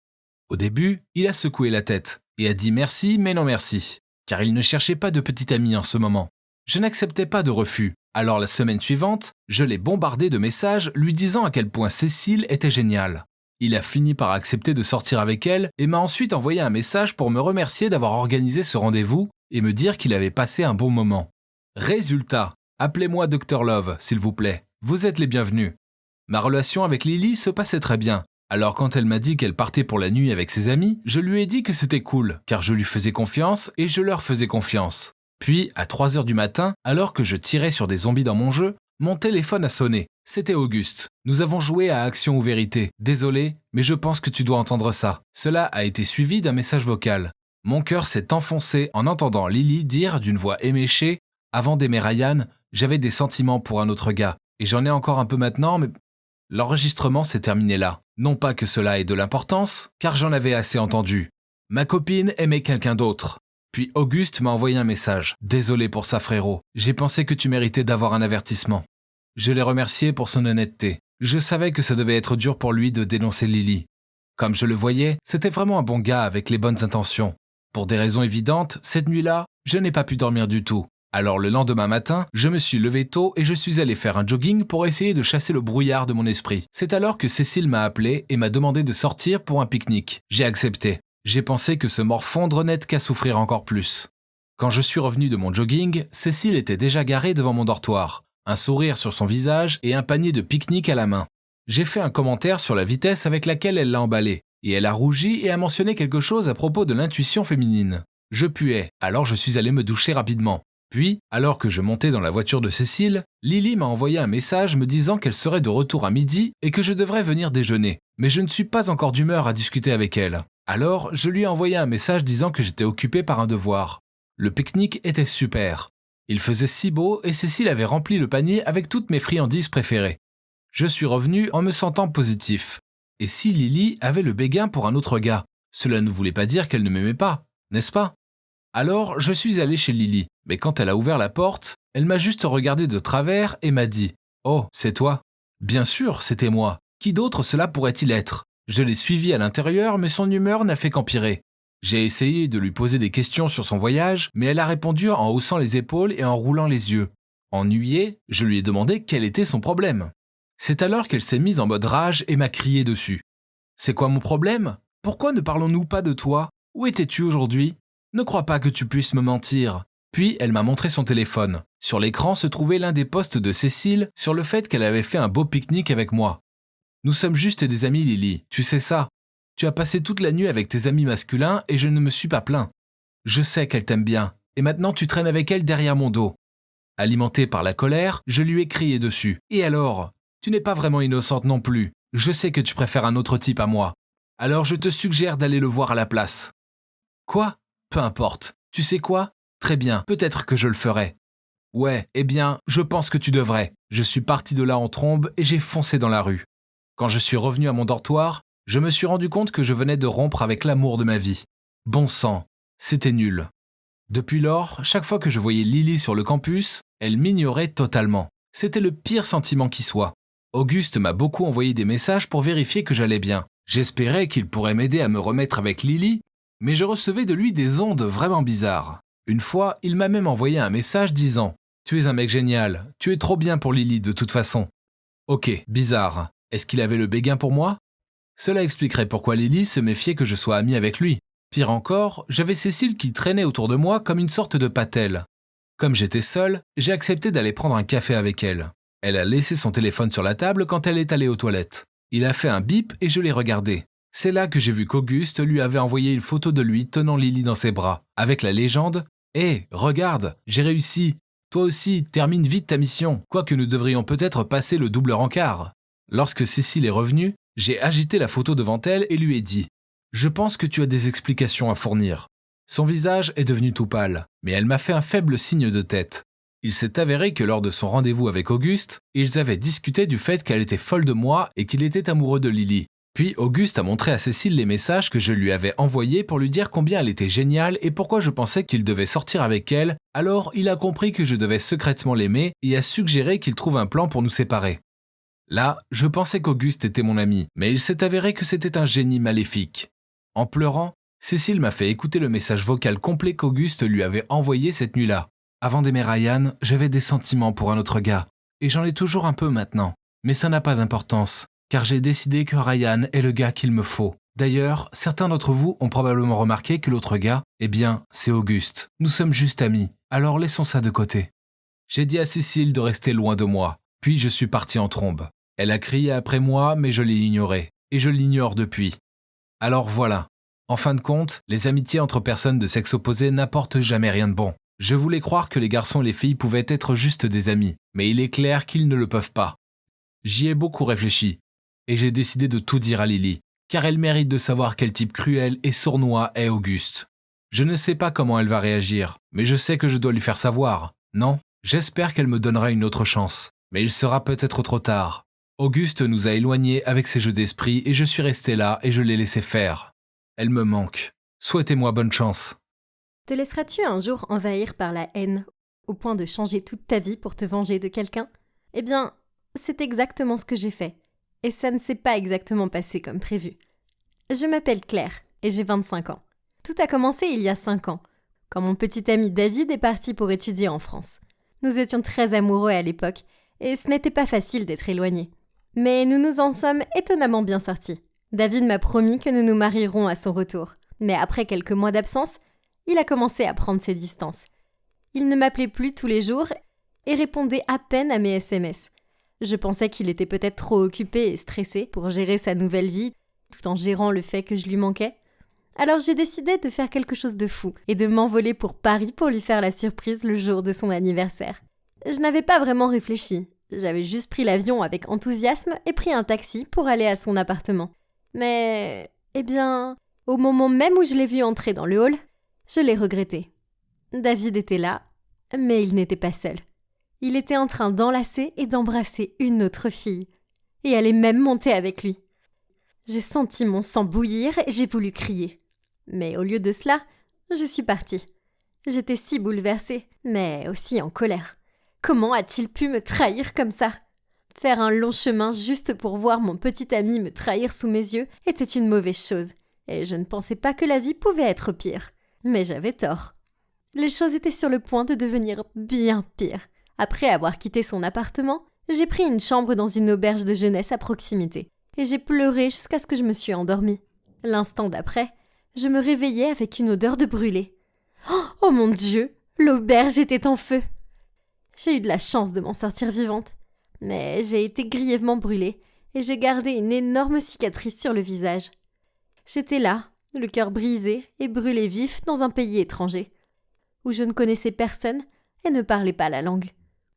Au début, il a secoué la tête, et a dit merci mais non merci, car il ne cherchait pas de petite amie en ce moment. Je n'acceptais pas de refus, alors la semaine suivante, je l'ai bombardé de messages lui disant à quel point Cécile était géniale. Il a fini par accepter de sortir avec elle et m'a ensuite envoyé un message pour me remercier d'avoir organisé ce rendez-vous et me dire qu'il avait passé un bon moment. Résultat, appelez-moi Dr Love, s'il vous plaît, vous êtes les bienvenus. Ma relation avec Lily se passait très bien, alors quand elle m'a dit qu'elle partait pour la nuit avec ses amis, je lui ai dit que c'était cool, car je lui faisais confiance et je leur faisais confiance. Puis, à 3h du matin, alors que je tirais sur des zombies dans mon jeu, mon téléphone a sonné. C'était Auguste. Nous avons joué à Action ou Vérité. Désolé, mais je pense que tu dois entendre ça. Cela a été suivi d'un message vocal. Mon cœur s'est enfoncé en entendant Lily dire d'une voix éméchée « Avant d'aimer Ryan, j'avais des sentiments pour un autre gars. Et j'en ai encore un peu maintenant, mais... » L'enregistrement s'est terminé là. Non pas que cela ait de l'importance, car j'en avais assez entendu. Ma copine aimait quelqu'un d'autre. Puis Auguste m'a envoyé un message. « Désolé pour ça, frérot. J'ai pensé que tu méritais d'avoir un avertissement. » Je l'ai remercié pour son honnêteté. Je savais que ça devait être dur pour lui de dénoncer Lily. Comme je le voyais, c'était vraiment un bon gars avec les bonnes intentions. Pour des raisons évidentes, cette nuit-là, je n'ai pas pu dormir du tout. Alors le lendemain matin, je me suis levé tôt et je suis allé faire un jogging pour essayer de chasser le brouillard de mon esprit. C'est alors que Cécile m'a appelé et m'a demandé de sortir pour un pique-nique. J'ai accepté. J'ai pensé que se morfondre n'aide qu'à souffrir encore plus. Quand je suis revenu de mon jogging, Cécile était déjà garée devant mon dortoir, un sourire sur son visage et un panier de pique-nique à la main. J'ai fait un commentaire sur la vitesse avec laquelle elle l'a emballé, et elle a rougi et a mentionné quelque chose à propos de l'intuition féminine. Je puais, alors je suis allé me doucher rapidement. Puis, alors que je montais dans la voiture de Cécile, Lily m'a envoyé un message me disant qu'elle serait de retour à midi et que je devrais venir déjeuner. Mais je ne suis pas encore d'humeur à discuter avec elle. Alors, je lui ai envoyé un message disant que j'étais occupé par un devoir. Le pique-nique était super. Il faisait si beau et Cécile avait rempli le panier avec toutes mes friandises préférées. Je suis revenu en me sentant positif. Et si Lily avait le béguin pour un autre gars, cela ne voulait pas dire qu'elle ne m'aimait pas, n'est-ce pas? Alors, je suis allé chez Lily, mais quand elle a ouvert la porte, elle m'a juste regardé de travers et m'a dit « Oh, c'est toi ?» Bien sûr, c'était moi. Qui d'autre cela pourrait-il être? Je l'ai suivi à l'intérieur, mais son humeur n'a fait qu'empirer. J'ai essayé de lui poser des questions sur son voyage, mais elle a répondu en haussant les épaules et en roulant les yeux. Ennuyée, je lui ai demandé quel était son problème. C'est alors qu'elle s'est mise en mode rage et m'a crié dessus. « C'est quoi mon problème? Pourquoi ne parlons-nous pas de toi? Où étais-tu aujourd'hui? Ne crois pas que tu puisses me mentir. » Puis elle m'a montré son téléphone. Sur l'écran se trouvait l'un des posts de Cécile sur le fait qu'elle avait fait un beau pique-nique avec moi. « Nous sommes juste des amis, Lily, tu sais ça. Tu as passé toute la nuit avec tes amis masculins et je ne me suis pas plaint. Je sais qu'elle t'aime bien, et maintenant tu traînes avec elle derrière mon dos. » Alimenté par la colère, je lui ai crié dessus. « Et alors? Tu n'es pas vraiment innocente non plus. Je sais que tu préfères un autre type à moi. Alors je te suggère d'aller le voir à la place. » Quoi? Peu importe. Tu sais quoi? Très bien, peut-être que je le ferai. Ouais, eh bien, je pense que tu devrais. Je suis parti de là en trombe et j'ai foncé dans la rue. Quand je suis revenu à mon dortoir, je me suis rendu compte que je venais de rompre avec l'amour de ma vie. Bon sang, c'était nul. Depuis lors, chaque fois que je voyais Lily sur le campus, elle m'ignorait totalement. C'était le pire sentiment qui soit. Auguste m'a beaucoup envoyé des messages pour vérifier que j'allais bien. J'espérais qu'il pourrait m'aider à me remettre avec Lily, mais je recevais de lui des ondes vraiment bizarres. Une fois, il m'a même envoyé un message disant « Tu es un mec génial, tu es trop bien pour Lily de toute façon. » Ok, bizarre. Est-ce qu'il avait le béguin pour moi? Cela expliquerait pourquoi Lily se méfiait que je sois ami avec lui. Pire encore, j'avais Cécile qui traînait autour de moi comme une sorte de patelle. Comme j'étais seul, j'ai accepté d'aller prendre un café avec elle. Elle a laissé son téléphone sur la table quand elle est allée aux toilettes. Il a fait un bip et je l'ai regardé. C'est là que j'ai vu qu'Auguste lui avait envoyé une photo de lui tenant Lily dans ses bras, avec la légende « Hé, regarde, j'ai réussi. Toi aussi, termine vite ta mission, quoique nous devrions peut-être passer le double rencard. » Lorsque Cécile est revenue, j'ai agité la photo devant elle et lui ai dit « Je pense que tu as des explications à fournir. » Son visage est devenu tout pâle, mais elle m'a fait un faible signe de tête. Il s'est avéré que lors de son rendez-vous avec Auguste, ils avaient discuté du fait qu'elle était folle de moi et qu'il était amoureux de Lily. Puis Auguste a montré à Cécile les messages que je lui avais envoyés pour lui dire combien elle était géniale et pourquoi je pensais qu'il devait sortir avec elle, alors il a compris que je devais secrètement l'aimer et a suggéré qu'il trouve un plan pour nous séparer. Là, je pensais qu'Auguste était mon ami, mais il s'est avéré que c'était un génie maléfique. En pleurant, Cécile m'a fait écouter le message vocal complet qu'Auguste lui avait envoyé cette nuit-là. Avant d'aimer Ryan, j'avais des sentiments pour un autre gars, et j'en ai toujours un peu maintenant, mais ça n'a pas d'importance. Car j'ai décidé que Ryan est le gars qu'il me faut. D'ailleurs, certains d'entre vous ont probablement remarqué que l'autre gars, eh bien, c'est Auguste. Nous sommes juste amis, alors laissons ça de côté. J'ai dit à Cécile de rester loin de moi, puis je suis parti en trombe. Elle a crié après moi, mais je l'ai ignoré, et je l'ignore depuis. Alors voilà. En fin de compte, les amitiés entre personnes de sexe opposé n'apportent jamais rien de bon. Je voulais croire que les garçons et les filles pouvaient être juste des amis, mais il est clair qu'ils ne le peuvent pas. J'y ai beaucoup réfléchi. Et j'ai décidé de tout dire à Lily, car elle mérite de savoir quel type cruel et sournois est Auguste. Je ne sais pas comment elle va réagir, mais je sais que je dois lui faire savoir. Non, j'espère qu'elle me donnera une autre chance, mais il sera peut-être trop tard. Auguste nous a éloignés avec ses jeux d'esprit et je suis resté là et je l'ai laissé faire. Elle me manque. Souhaitez-moi bonne chance. Te laisseras-tu un jour envahir par la haine, au point de changer toute ta vie pour te venger de quelqu'un? Eh bien, c'est exactement ce que j'ai fait. Et ça ne s'est pas exactement passé comme prévu. Je m'appelle Claire et j'ai 25 ans. Tout a commencé il y a 5 ans, quand mon petit ami David est parti pour étudier en France. Nous étions très amoureux à l'époque et ce n'était pas facile d'être éloignés. Mais nous nous en sommes étonnamment bien sortis. David m'a promis que nous nous marierons à son retour. Mais après quelques mois d'absence, il a commencé à prendre ses distances. Il ne m'appelait plus tous les jours et répondait à peine à mes SMS. Je pensais qu'il était peut-être trop occupé et stressé pour gérer sa nouvelle vie tout en gérant le fait que je lui manquais. Alors j'ai décidé de faire quelque chose de fou et de m'envoler pour Paris pour lui faire la surprise le jour de son anniversaire. Je n'avais pas vraiment réfléchi. J'avais juste pris l'avion avec enthousiasme et pris un taxi pour aller à son appartement. Mais, au moment même où je l'ai vu entrer dans le hall, je l'ai regretté. David était là, mais il n'était pas seul. Il était en train d'enlacer et d'embrasser une autre fille. Et elle est même montée avec lui. J'ai senti mon sang bouillir et j'ai voulu crier. Mais au lieu de cela, je suis partie. J'étais si bouleversée, mais aussi en colère. Comment a-t-il pu me trahir comme ça ? Faire un long chemin juste pour voir mon petit ami me trahir sous mes yeux était une mauvaise chose, et je ne pensais pas que la vie pouvait être pire. Mais j'avais tort. Les choses étaient sur le point de devenir bien pires. Après avoir quitté son appartement, j'ai pris une chambre dans une auberge de jeunesse à proximité, et j'ai pleuré jusqu'à ce que je me suis endormie. L'instant d'après, je me réveillais avec une odeur de brûlé. Oh mon Dieu, l'auberge était en feu. J'ai eu de la chance de m'en sortir vivante, mais j'ai été grièvement brûlée et j'ai gardé une énorme cicatrice sur le visage. J'étais là, le cœur brisé et brûlé vif dans un pays étranger, où je ne connaissais personne et ne parlais pas la langue.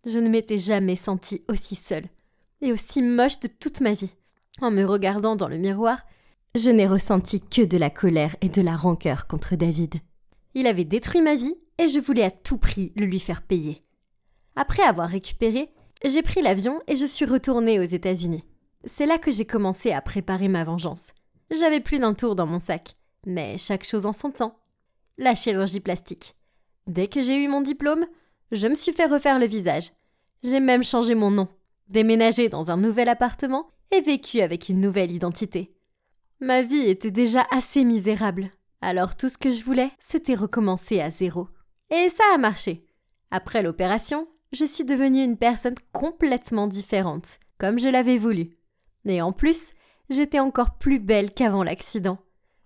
Je ne m'étais jamais sentie aussi seule et aussi moche de toute ma vie. En me regardant dans le miroir, je n'ai ressenti que de la colère et de la rancœur contre David. Il avait détruit ma vie et je voulais à tout prix le lui faire payer. Après avoir récupéré, j'ai pris l'avion et je suis retournée aux États-Unis. C'est là que j'ai commencé à préparer ma vengeance. J'avais plus d'un tour dans mon sac, mais chaque chose en son temps. La chirurgie plastique. Dès que j'ai eu mon diplôme, je me suis fait refaire le visage. J'ai même changé mon nom, déménagé dans un nouvel appartement et vécu avec une nouvelle identité. Ma vie était déjà assez misérable, alors tout ce que je voulais, c'était recommencer à zéro. Et ça a marché. Après l'opération, je suis devenue une personne complètement différente, comme je l'avais voulu. Et en plus, j'étais encore plus belle qu'avant l'accident.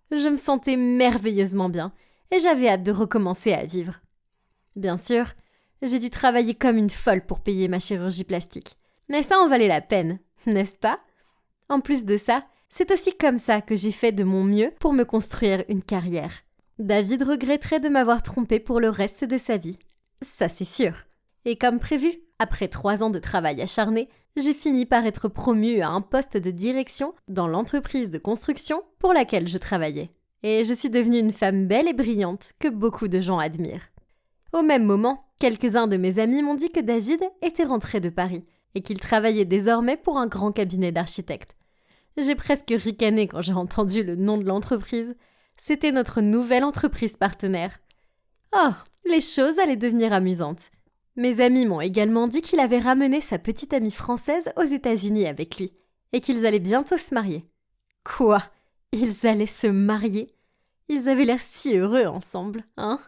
Je me sentais merveilleusement bien et j'avais hâte de recommencer à vivre. Bien sûr, j'ai dû travailler comme une folle pour payer ma chirurgie plastique. Mais ça en valait la peine, n'est-ce pas ? En plus de ça, c'est aussi comme ça que j'ai fait de mon mieux pour me construire une carrière. David regretterait de m'avoir trompée pour le reste de sa vie. Ça c'est sûr. Et comme prévu, après 3 ans de travail acharné, j'ai fini par être promue à un poste de direction dans l'entreprise de construction pour laquelle je travaillais. Et je suis devenue une femme belle et brillante que beaucoup de gens admirent. Au même moment, quelques-uns de mes amis m'ont dit que David était rentré de Paris et qu'il travaillait désormais pour un grand cabinet d'architectes. J'ai presque ricané quand j'ai entendu le nom de l'entreprise. C'était notre nouvelle entreprise partenaire. Oh, les choses allaient devenir amusantes. Mes amis m'ont également dit qu'il avait ramené sa petite amie française aux États-Unis avec lui et qu'ils allaient bientôt se marier. Quoi ? Ils allaient se marier ? Ils avaient l'air si heureux ensemble, hein ?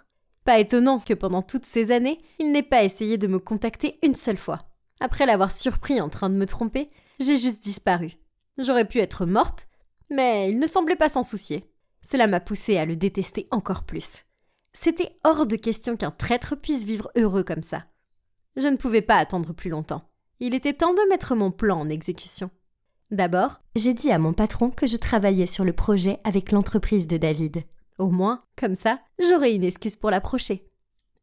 Pas étonnant que pendant toutes ces années, il n'ait pas essayé de me contacter une seule fois. Après l'avoir surpris en train de me tromper, j'ai juste disparu. J'aurais pu être morte, mais il ne semblait pas s'en soucier. Cela m'a poussée à le détester encore plus. C'était hors de question qu'un traître puisse vivre heureux comme ça. Je ne pouvais pas attendre plus longtemps. Il était temps de mettre mon plan en exécution. D'abord, j'ai dit à mon patron que je travaillais sur le projet avec l'entreprise de David. Au moins, comme ça, j'aurai une excuse pour l'approcher.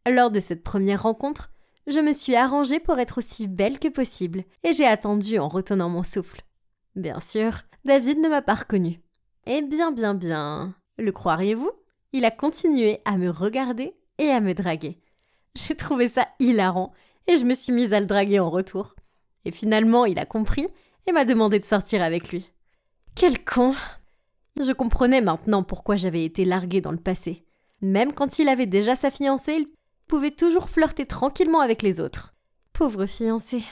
Lors de cette première rencontre, je me suis arrangée pour être aussi belle que possible et j'ai attendu en retenant mon souffle. Bien sûr, David ne m'a pas reconnue. Eh bien, le croiriez-vous ? Il a continué à me regarder et à me draguer. J'ai trouvé ça hilarant et je me suis mise à le draguer en retour. Et finalement, il a compris et m'a demandé de sortir avec lui. Quel con ! Je comprenais maintenant pourquoi j'avais été larguée dans le passé. Même quand il avait déjà sa fiancée, il pouvait toujours flirter tranquillement avec les autres. Pauvre fiancé.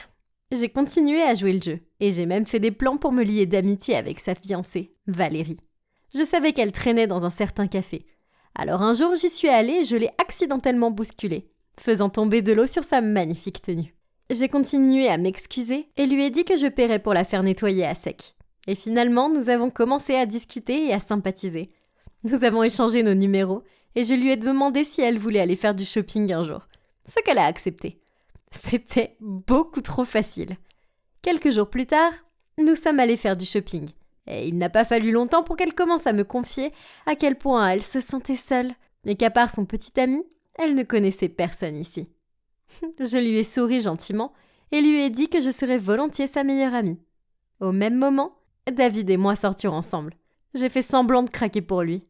J'ai continué à jouer le jeu et j'ai même fait des plans pour me lier d'amitié avec sa fiancée, Valérie. Je savais qu'elle traînait dans un certain café. Alors un jour, j'y suis allée et je l'ai accidentellement bousculée, faisant tomber de l'eau sur sa magnifique tenue. J'ai continué à m'excuser et lui ai dit que je paierais pour la faire nettoyer à sec. Et finalement, nous avons commencé à discuter et à sympathiser. Nous avons échangé nos numéros et je lui ai demandé si elle voulait aller faire du shopping un jour, ce qu'elle a accepté. C'était beaucoup trop facile. Quelques jours plus tard, nous sommes allés faire du shopping Et il n'a pas fallu longtemps pour qu'elle commence à me confier à quel point elle se sentait seule, et qu'à part son petit ami, elle ne connaissait personne ici. Je lui ai souri gentiment et lui ai dit que je serais volontiers sa meilleure amie. Au même moment, David et moi sortions ensemble. J'ai fait semblant de craquer pour lui,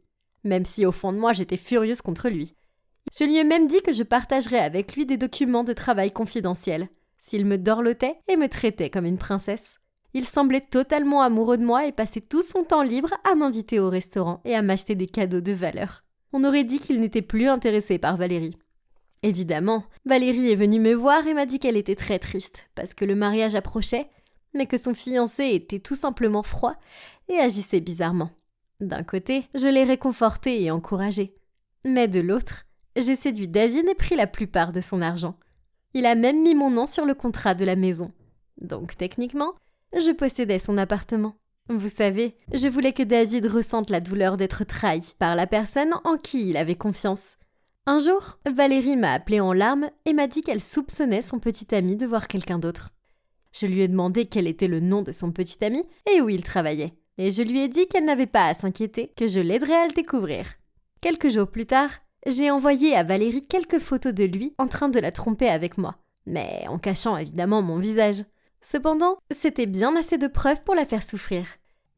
même si au fond de moi j'étais furieuse contre lui. Je lui ai même dit que je partagerais avec lui des documents de travail confidentiels, s'il me dorlotait et me traitait comme une princesse. Il semblait totalement amoureux de moi et passait tout son temps libre à m'inviter au restaurant et à m'acheter des cadeaux de valeur. On aurait dit qu'il n'était plus intéressé par Valérie. Évidemment, Valérie est venue me voir et m'a dit qu'elle était très triste parce que le mariage approchait, mais que son fiancé était tout simplement froid et agissait bizarrement. D'un côté, je l'ai réconforté et encouragé. Mais de l'autre, j'ai séduit David et pris la plupart de son argent. Il a même mis mon nom sur le contrat de la maison. Donc techniquement, je possédais son appartement. Vous savez, je voulais que David ressente la douleur d'être trahi par la personne en qui il avait confiance. Un jour, Valérie m'a appelée en larmes et m'a dit qu'elle soupçonnait son petit ami de voir quelqu'un d'autre. Je lui ai demandé quel était le nom de son petit ami et où il travaillait. Et je lui ai dit qu'elle n'avait pas à s'inquiéter, que je l'aiderais à le découvrir. Quelques jours plus tard, j'ai envoyé à Valérie quelques photos de lui en train de la tromper avec moi, mais en cachant évidemment mon visage. Cependant, c'était bien assez de preuves pour la faire souffrir.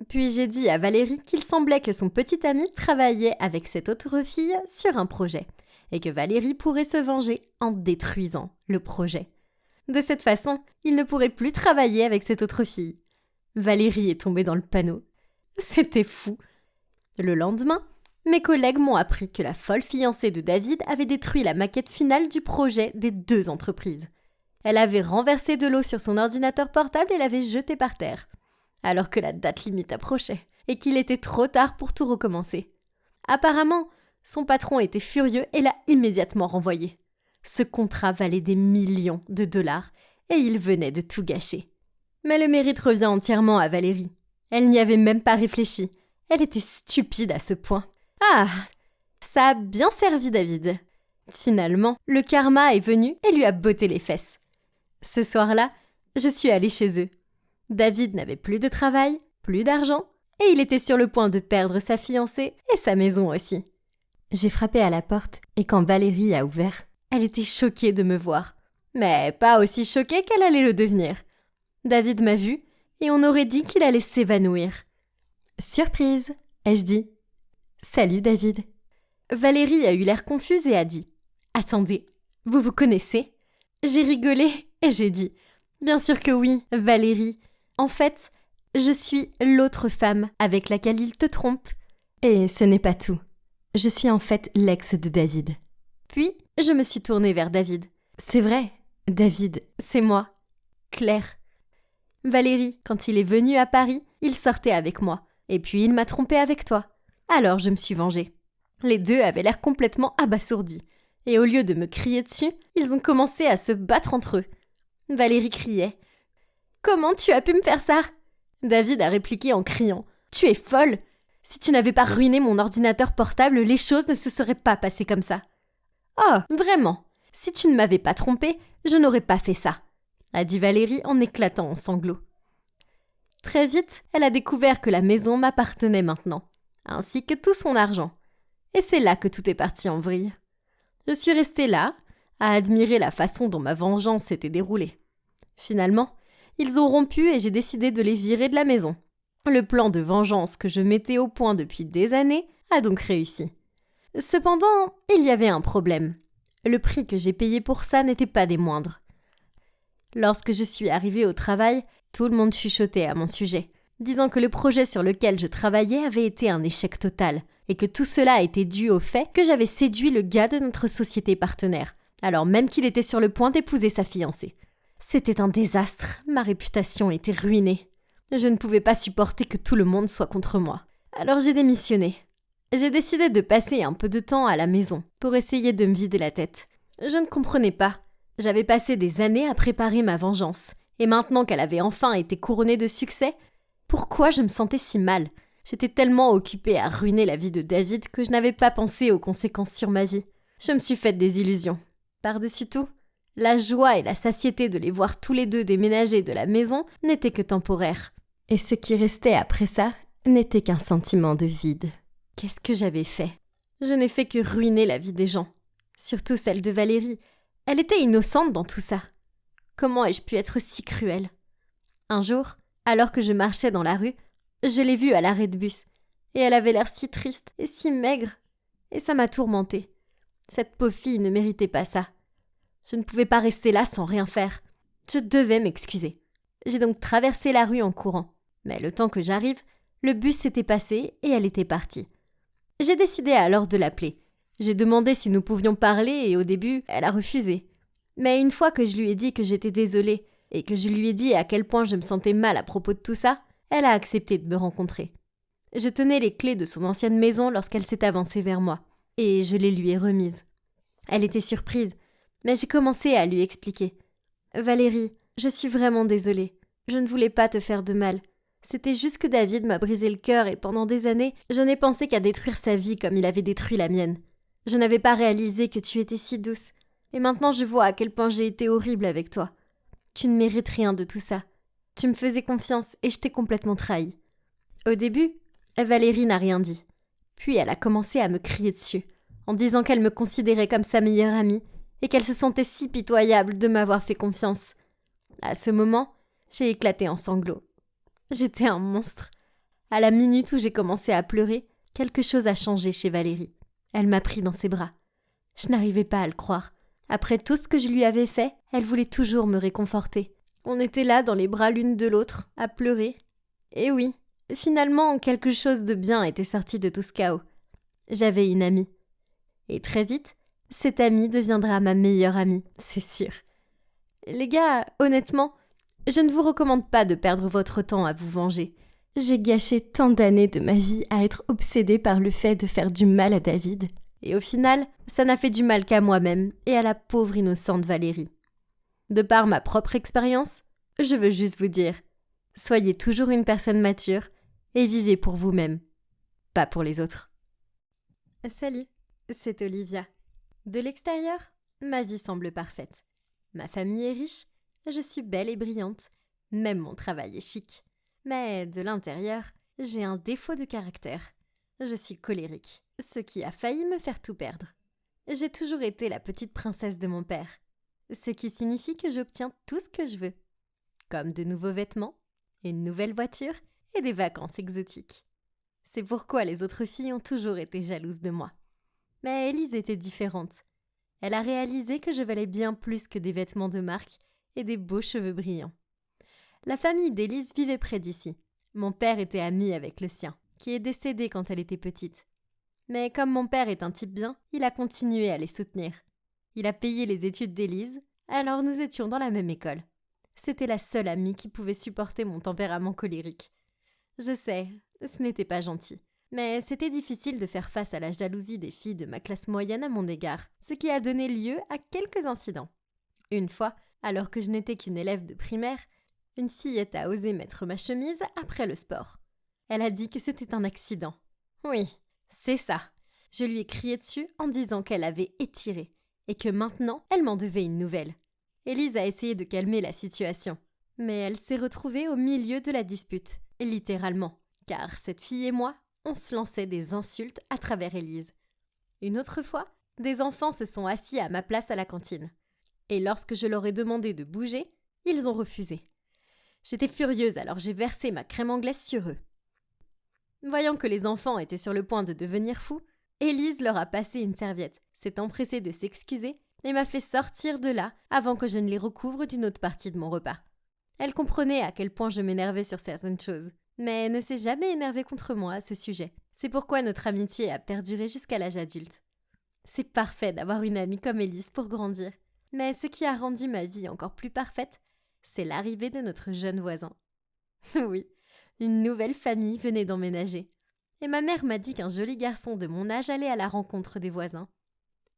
Puis j'ai dit à Valérie qu'il semblait que son petit ami travaillait avec cette autre fille sur un projet, et que Valérie pourrait se venger en détruisant le projet. De cette façon, il ne pourrait plus travailler avec cette autre fille. Valérie est tombée dans le panneau. C'était fou. Le lendemain, mes collègues m'ont appris que la folle fiancée de David avait détruit la maquette finale du projet des deux entreprises. Elle avait renversé de l'eau sur son ordinateur portable et l'avait jeté par terre, alors que la date limite approchait et qu'il était trop tard pour tout recommencer. Apparemment, son patron était furieux et l'a immédiatement renvoyé. Ce contrat valait des millions de dollars et il venait de tout gâcher. Mais le mérite revient entièrement à Valérie. Elle n'y avait même pas réfléchi. Elle était stupide à ce point. Ah, ça a bien servi David. Finalement, le karma est venu et lui a botté les fesses. Ce soir-là, je suis allée chez eux. David n'avait plus de travail, plus d'argent, et il était sur le point de perdre sa fiancée et sa maison aussi. J'ai frappé à la porte et quand Valérie a ouvert, elle était choquée de me voir, mais pas aussi choquée qu'elle allait le devenir. David m'a vue et on aurait dit qu'il allait s'évanouir. « Surprise !» ai-je dit. « Salut David !» Valérie a eu l'air confuse et a dit « Attendez, vous vous connaissez ?» J'ai rigolé et j'ai dit « Bien sûr que oui, Valérie. En fait, je suis l'autre femme avec laquelle il te trompe. Et ce n'est pas tout. Je suis en fait l'ex de David. » Puis, je me suis tournée vers David. « C'est vrai, David, c'est moi. Claire. » Valérie, quand il est venu à Paris, il sortait avec moi. Et puis il m'a trompée avec toi. Alors je me suis vengée. Les deux avaient l'air complètement abasourdis. Et au lieu de me crier dessus, ils ont commencé à se battre entre eux. Valérie criait. « Comment tu as pu me faire ça ?» David a répliqué en criant. « Tu es folle ! Si tu n'avais pas ruiné mon ordinateur portable, les choses ne se seraient pas passées comme ça. »« Oh, vraiment ? Si tu ne m'avais pas trompée, je n'aurais pas fait ça. » a dit Valérie en éclatant en sanglots. Très vite, elle a découvert que la maison m'appartenait maintenant, ainsi que tout son argent. Et c'est là que tout est parti en vrille. Je suis restée là, à admirer la façon dont ma vengeance s'était déroulée. Finalement, ils ont rompu et j'ai décidé de les virer de la maison. Le plan de vengeance que je mettais au point depuis des années a donc réussi. Cependant, il y avait un problème. Le prix que j'ai payé pour ça n'était pas des moindres. Lorsque je suis arrivée au travail, tout le monde chuchotait à mon sujet, disant que le projet sur lequel je travaillais avait été un échec total et que tout cela était dû au fait que j'avais séduit le gars de notre société partenaire, alors même qu'il était sur le point d'épouser sa fiancée. C'était un désastre, ma réputation était ruinée. Je ne pouvais pas supporter que tout le monde soit contre moi. Alors j'ai démissionné. J'ai décidé de passer un peu de temps à la maison pour essayer de me vider la tête. Je ne comprenais pas. J'avais passé des années à préparer ma vengeance, et maintenant qu'elle avait enfin été couronnée de succès, pourquoi je me sentais si mal ? J'étais tellement occupée à ruiner la vie de David que je n'avais pas pensé aux conséquences sur ma vie. Je me suis faite des illusions. Par-dessus tout, la joie et la satiété de les voir tous les deux déménager de la maison n'étaient que temporaires. Et ce qui restait après ça n'était qu'un sentiment de vide. Qu'est-ce que j'avais fait? Je n'ai fait que ruiner la vie des gens. Surtout celle de Valérie. Elle était innocente dans tout ça. Comment ai-je pu être si cruelle? Un jour, alors que je marchais dans la rue, je l'ai vue à l'arrêt de bus. Et elle avait l'air si triste et si maigre. Et ça m'a tourmentée. Cette pauvre fille ne méritait pas ça. Je ne pouvais pas rester là sans rien faire. Je devais m'excuser. J'ai donc traversé la rue en courant. Mais le temps que j'arrive, le bus s'était passé et elle était partie. J'ai décidé alors de l'appeler. J'ai demandé si nous pouvions parler et au début, elle a refusé. Mais une fois que je lui ai dit que j'étais désolée et que je lui ai dit à quel point je me sentais mal à propos de tout ça, elle a accepté de me rencontrer. Je tenais les clés de son ancienne maison lorsqu'elle s'est avancée vers moi et je les lui ai remises. Elle était surprise, mais j'ai commencé à lui expliquer. « Valérie, je suis vraiment désolée. Je ne voulais pas te faire de mal. C'était juste que David m'a brisé le cœur et pendant des années, je n'ai pensé qu'à détruire sa vie comme il avait détruit la mienne. Je n'avais pas réalisé que tu étais si douce. Et maintenant je vois à quel point j'ai été horrible avec toi. Tu ne mérites rien de tout ça. Tu me faisais confiance et je t'ai complètement trahi. » Au début, Valérie n'a rien dit. Puis elle a commencé à me crier dessus, en disant qu'elle me considérait comme sa meilleure amie et qu'elle se sentait si pitoyable de m'avoir fait confiance. À ce moment, j'ai éclaté en sanglots. J'étais un monstre. À la minute où j'ai commencé à pleurer, quelque chose a changé chez Valérie. Elle m'a pris dans ses bras. Je n'arrivais pas à le croire. Après tout ce que je lui avais fait, elle voulait toujours me réconforter. On était là dans les bras l'une de l'autre, à pleurer. Et oui, finalement, quelque chose de bien était sorti de tout ce chaos. J'avais une amie. Et très vite, cette amie deviendra ma meilleure amie, c'est sûr. Les gars, honnêtement, je ne vous recommande pas de perdre votre temps à vous venger. J'ai gâché tant d'années de ma vie à être obsédée par le fait de faire du mal à David. Et au final, ça n'a fait du mal qu'à moi-même et à la pauvre innocente Valérie. De par ma propre expérience, je veux juste vous dire, soyez toujours une personne mature et vivez pour vous-même, pas pour les autres. Salut, c'est Olivia. De l'extérieur, ma vie semble parfaite. Ma famille est riche, je suis belle et brillante, même mon travail est chic. Mais de l'intérieur, j'ai un défaut de caractère. Je suis colérique, ce qui a failli me faire tout perdre. J'ai toujours été la petite princesse de mon père, ce qui signifie que j'obtiens tout ce que je veux, comme de nouveaux vêtements, une nouvelle voiture et des vacances exotiques. C'est pourquoi les autres filles ont toujours été jalouses de moi. Mais Élise était différente. Elle a réalisé que je valais bien plus que des vêtements de marque et des beaux cheveux brillants. La famille d'Élise vivait près d'ici. Mon père était ami avec le sien, qui est décédé quand elle était petite. Mais comme mon père est un type bien, il a continué à les soutenir. Il a payé les études d'Élise, alors nous étions dans la même école. C'était la seule amie qui pouvait supporter mon tempérament colérique. Je sais, ce n'était pas gentil. Mais c'était difficile de faire face à la jalousie des filles de ma classe moyenne à mon égard, ce qui a donné lieu à quelques incidents. Une fois, alors que je n'étais qu'une élève de primaire, une fillette a osé mettre ma chemise après le sport. Elle a dit que c'était un accident. Oui, c'est ça. Je lui ai crié dessus en disant qu'elle avait étiré et que maintenant, elle m'en devait une nouvelle. Élise a essayé de calmer la situation, mais elle s'est retrouvée au milieu de la dispute, littéralement, car cette fille et moi, on se lançait des insultes à travers Élise. Une autre fois, des enfants se sont assis à ma place à la cantine. Et lorsque je leur ai demandé de bouger, ils ont refusé. J'étais furieuse, alors j'ai versé ma crème anglaise sur eux. Voyant que les enfants étaient sur le point de devenir fous, Élise leur a passé une serviette, s'est empressée de s'excuser et m'a fait sortir de là avant que je ne les recouvre d'une autre partie de mon repas. Elle comprenait à quel point je m'énervais sur certaines choses, mais ne s'est jamais énervée contre moi à ce sujet. C'est pourquoi notre amitié a perduré jusqu'à l'âge adulte. C'est parfait d'avoir une amie comme Élise pour grandir. Mais ce qui a rendu ma vie encore plus parfaite, c'est l'arrivée de notre jeune voisin. Oui, une nouvelle famille venait d'emménager. Et ma mère m'a dit qu'un joli garçon de mon âge allait à la rencontre des voisins.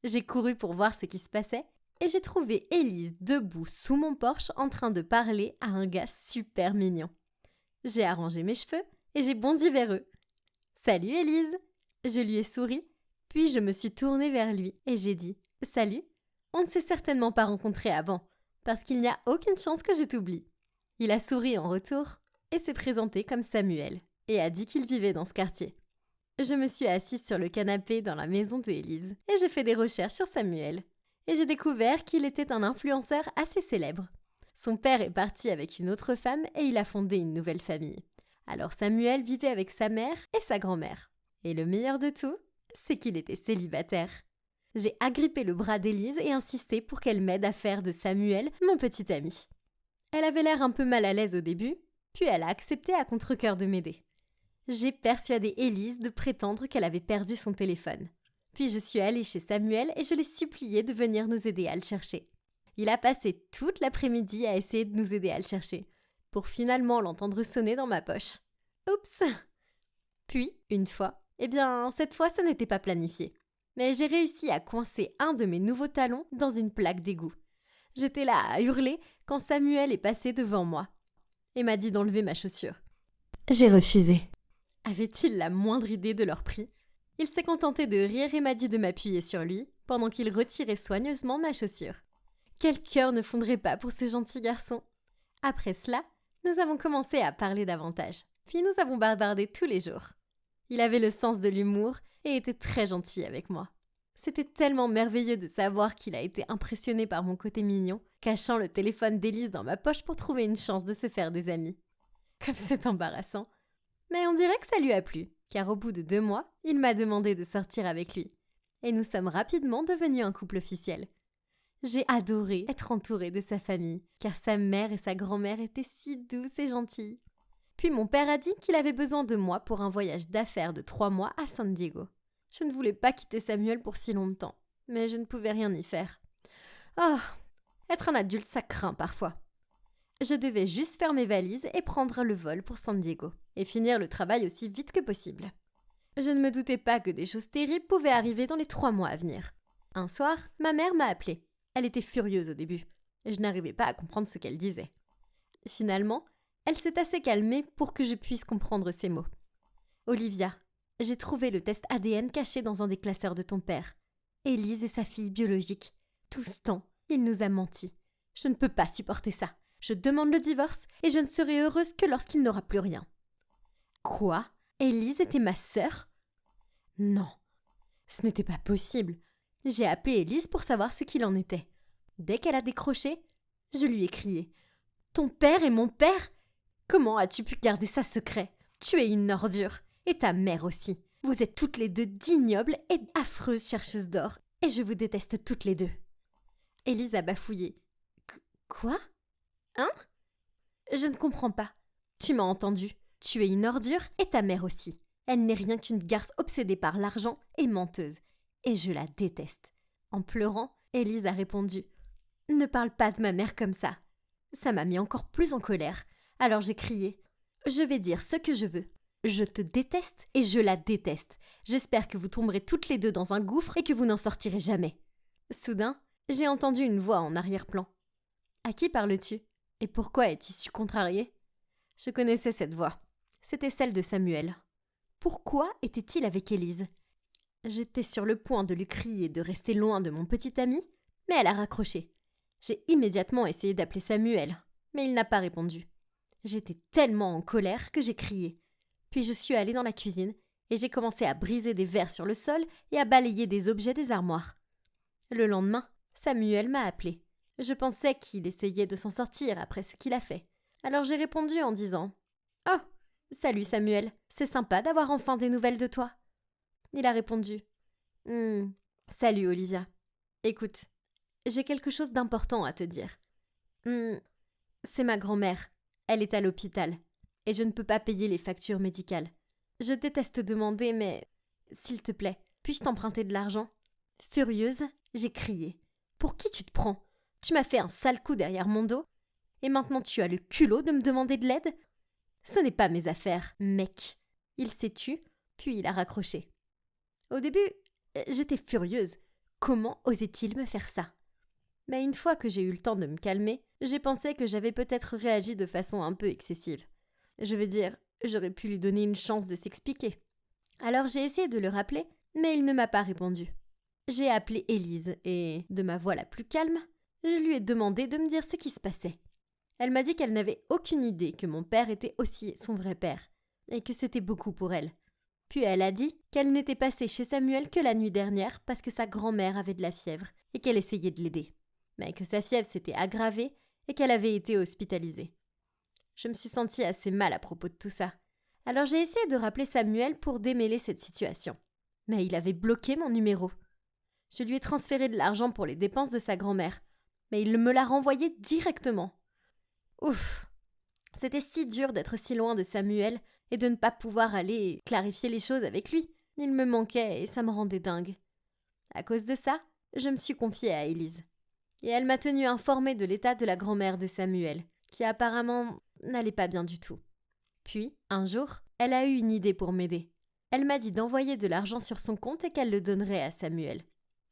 J'ai couru pour voir ce qui se passait et j'ai trouvé Élise debout sous mon porche en train de parler à un gars super mignon. J'ai arrangé mes cheveux et j'ai bondi vers eux. « Salut Élise !» Je lui ai souri, puis je me suis tournée vers lui et j'ai dit « Salut !» On ne s'est certainement pas rencontrés avant, parce qu'il n'y a aucune chance que je t'oublie. Il a souri en retour et s'est présenté comme Samuel. et a dit qu'il vivait dans ce quartier. Je me suis assise sur le canapé dans la maison d'Élise et j'ai fait des recherches sur Samuel. Et j'ai découvert qu'il était un influenceur assez célèbre. Son père est parti avec une autre femme et il a fondé une nouvelle famille. Alors Samuel vivait avec sa mère et sa grand-mère. Et le meilleur de tout, c'est qu'il était célibataire. J'ai agrippé le bras d'Élise et insisté pour qu'elle m'aide à faire de Samuel mon petit ami. Elle avait l'air un peu mal à l'aise au début, puis elle a accepté à contre-cœur de m'aider. J'ai persuadé Élise de prétendre qu'elle avait perdu son téléphone. Puis je suis allée chez Samuel et je l'ai supplié de venir nous aider à le chercher. Il a passé toute l'après-midi à essayer de nous aider à le chercher, pour finalement l'entendre sonner dans ma poche. Oups! Puis, une fois, cette fois ce n'était pas planifié. Mais j'ai réussi à coincer un de mes nouveaux talons dans une plaque d'égout. J'étais là à hurler quand Samuel est passé devant moi et m'a dit d'enlever ma chaussure. J'ai refusé. Avait-il la moindre idée de leur prix ? Il s'est contenté de rire et m'a dit de m'appuyer sur lui pendant qu'il retirait soigneusement ma chaussure. Quel cœur ne fondrait pas pour ce gentil garçon ? Après cela, nous avons commencé à parler davantage, puis nous avons bavardé tous les jours. Il avait le sens de l'humour et était très gentil avec moi. C'était tellement merveilleux de savoir qu'il a été impressionné par mon côté mignon, cachant le téléphone d'Élise dans ma poche pour trouver une chance de se faire des amis. Comme c'est embarrassant. Mais on dirait que ça lui a plu, car au bout de 2 mois, il m'a demandé de sortir avec lui. Et nous sommes rapidement devenus un couple officiel. J'ai adoré être entourée de sa famille, car sa mère et sa grand-mère étaient si douces et gentilles. Puis mon père a dit qu'il avait besoin de moi pour un voyage d'affaires de 3 mois à San Diego. Je ne voulais pas quitter Samuel pour si longtemps, mais je ne pouvais rien y faire. Être un adulte, ça craint parfois. Je devais juste faire mes valises et prendre le vol pour San Diego, et finir le travail aussi vite que possible. Je ne me doutais pas que des choses terribles pouvaient arriver dans les 3 mois à venir. Un soir, ma mère m'a appelée. Elle était furieuse au début, et je n'arrivais pas à comprendre ce qu'elle disait. Finalement, elle s'est assez calmée pour que je puisse comprendre ses mots. « Olivia, j'ai trouvé le test ADN caché dans un des classeurs de ton père. Élise est sa fille biologique. Tout ce temps, il nous a menti. Je ne peux pas supporter ça. Je demande le divorce et je ne serai heureuse que lorsqu'il n'aura plus rien. » Quoi ? Élise était ma sœur ? Non, ce n'était pas possible. J'ai appelé Élise pour savoir ce qu'il en était. Dès qu'elle a décroché, je lui ai crié « Ton père est mon père ? Comment as-tu pu garder ça secret ? Tu es une ordure. Et ta mère aussi. Vous êtes toutes les deux d'ignobles et affreuses chercheuses d'or. Et je vous déteste toutes les deux. » Élise a bafouillé. « Quoi ? Hein ? Je ne comprends pas. Tu m'as entendu. Tu es une ordure et ta mère aussi. Elle n'est rien qu'une garce obsédée par l'argent et menteuse. Et je la déteste. » En pleurant, Élise a répondu « Ne parle pas de ma mère comme ça. » Ça m'a mis encore plus en colère. Alors j'ai crié « Je vais dire ce que je veux. Je te déteste et je la déteste. J'espère que vous tomberez toutes les deux dans un gouffre et que vous n'en sortirez jamais. » Soudain, j'ai entendu une voix en arrière-plan. « À qui parles-tu ? Et pourquoi est issue contrariée ?» Je connaissais cette voix. C'était celle de Samuel. Pourquoi était-il avec Élise ? J'étais sur le point de lui crier de rester loin de mon petit ami, mais elle a raccroché. J'ai immédiatement essayé d'appeler Samuel, mais il n'a pas répondu. J'étais tellement en colère que j'ai crié. Puis je suis allée dans la cuisine et j'ai commencé à briser des verres sur le sol et à balayer des objets des armoires. Le lendemain, Samuel m'a appelée. Je pensais qu'il essayait de s'en sortir après ce qu'il a fait. Alors j'ai répondu en disant « Oh, salut Samuel, c'est sympa d'avoir enfin des nouvelles de toi. » Il a répondu « Salut Olivia. Écoute, j'ai quelque chose d'important à te dire. C'est ma grand-mère. Elle est à l'hôpital. Et je ne peux pas payer les factures médicales. Je déteste demander, mais s'il te plaît, puis-je t'emprunter de l'argent ? » Furieuse, j'ai crié. « Pour qui tu te prends ? Tu m'as fait un sale coup derrière mon dos. Et maintenant tu as le culot de me demander de l'aide ? Ce n'est pas mes affaires, mec. » Il s'est tu, puis il a raccroché. Au début, j'étais furieuse. Comment osait-il me faire ça ? Mais une fois que j'ai eu le temps de me calmer, j'ai pensé que j'avais peut-être réagi de façon un peu excessive. Je veux dire, j'aurais pu lui donner une chance de s'expliquer. Alors j'ai essayé de le rappeler, mais il ne m'a pas répondu. J'ai appelé Élise et, de ma voix la plus calme, je lui ai demandé de me dire ce qui se passait. Elle m'a dit qu'elle n'avait aucune idée que mon père était aussi son vrai père, et que c'était beaucoup pour elle. Puis elle a dit qu'elle n'était passée chez Samuel que la nuit dernière parce que sa grand-mère avait de la fièvre et qu'elle essayait de l'aider, mais que sa fièvre s'était aggravée et qu'elle avait été hospitalisée. Je me suis sentie assez mal à propos de tout ça. Alors j'ai essayé de rappeler Samuel pour démêler cette situation. Mais il avait bloqué mon numéro. Je lui ai transféré de l'argent pour les dépenses de sa grand-mère, mais il me l'a renvoyé directement. Ouf! C'était si dur d'être si loin de Samuel et de ne pas pouvoir aller clarifier les choses avec lui. Il me manquait et ça me rendait dingue. À cause de ça, je me suis confiée à Élise. Et elle m'a tenue informée de l'état de la grand-mère de Samuel, qui apparemment n'allait pas bien du tout. Puis, un jour, elle a eu une idée pour m'aider. Elle m'a dit d'envoyer de l'argent sur son compte et qu'elle le donnerait à Samuel,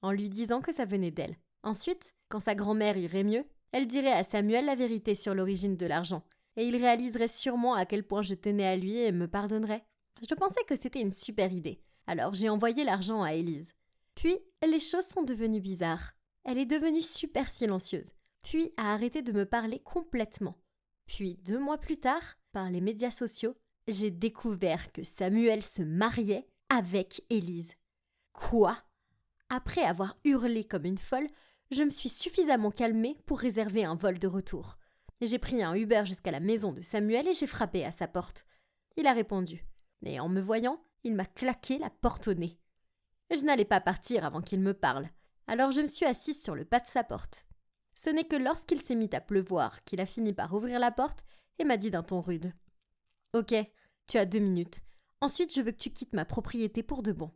en lui disant que ça venait d'elle. Ensuite, quand sa grand-mère irait mieux, elle dirait à Samuel la vérité sur l'origine de l'argent, et il réaliserait sûrement à quel point je tenais à lui et me pardonnerait. Je pensais que c'était une super idée, alors j'ai envoyé l'argent à Élise. Puis, les choses sont devenues bizarres. Elle est devenue super silencieuse, puis a arrêté de me parler complètement. Puis, 2 mois plus tard, par les médias sociaux, j'ai découvert que Samuel se mariait avec Élise. Quoi? Après avoir hurlé comme une folle, je me suis suffisamment calmée pour réserver un vol de retour. J'ai pris un Uber jusqu'à la maison de Samuel et j'ai frappé à sa porte. Il a répondu. Et en me voyant, il m'a claqué la porte au nez. Je n'allais pas partir avant qu'il me parle, alors je me suis assise sur le pas de sa porte. Ce n'est que lorsqu'il s'est mis à pleuvoir qu'il a fini par ouvrir la porte et m'a dit d'un ton rude. « Ok, tu as 2 minutes. Ensuite, je veux que tu quittes ma propriété pour de bon.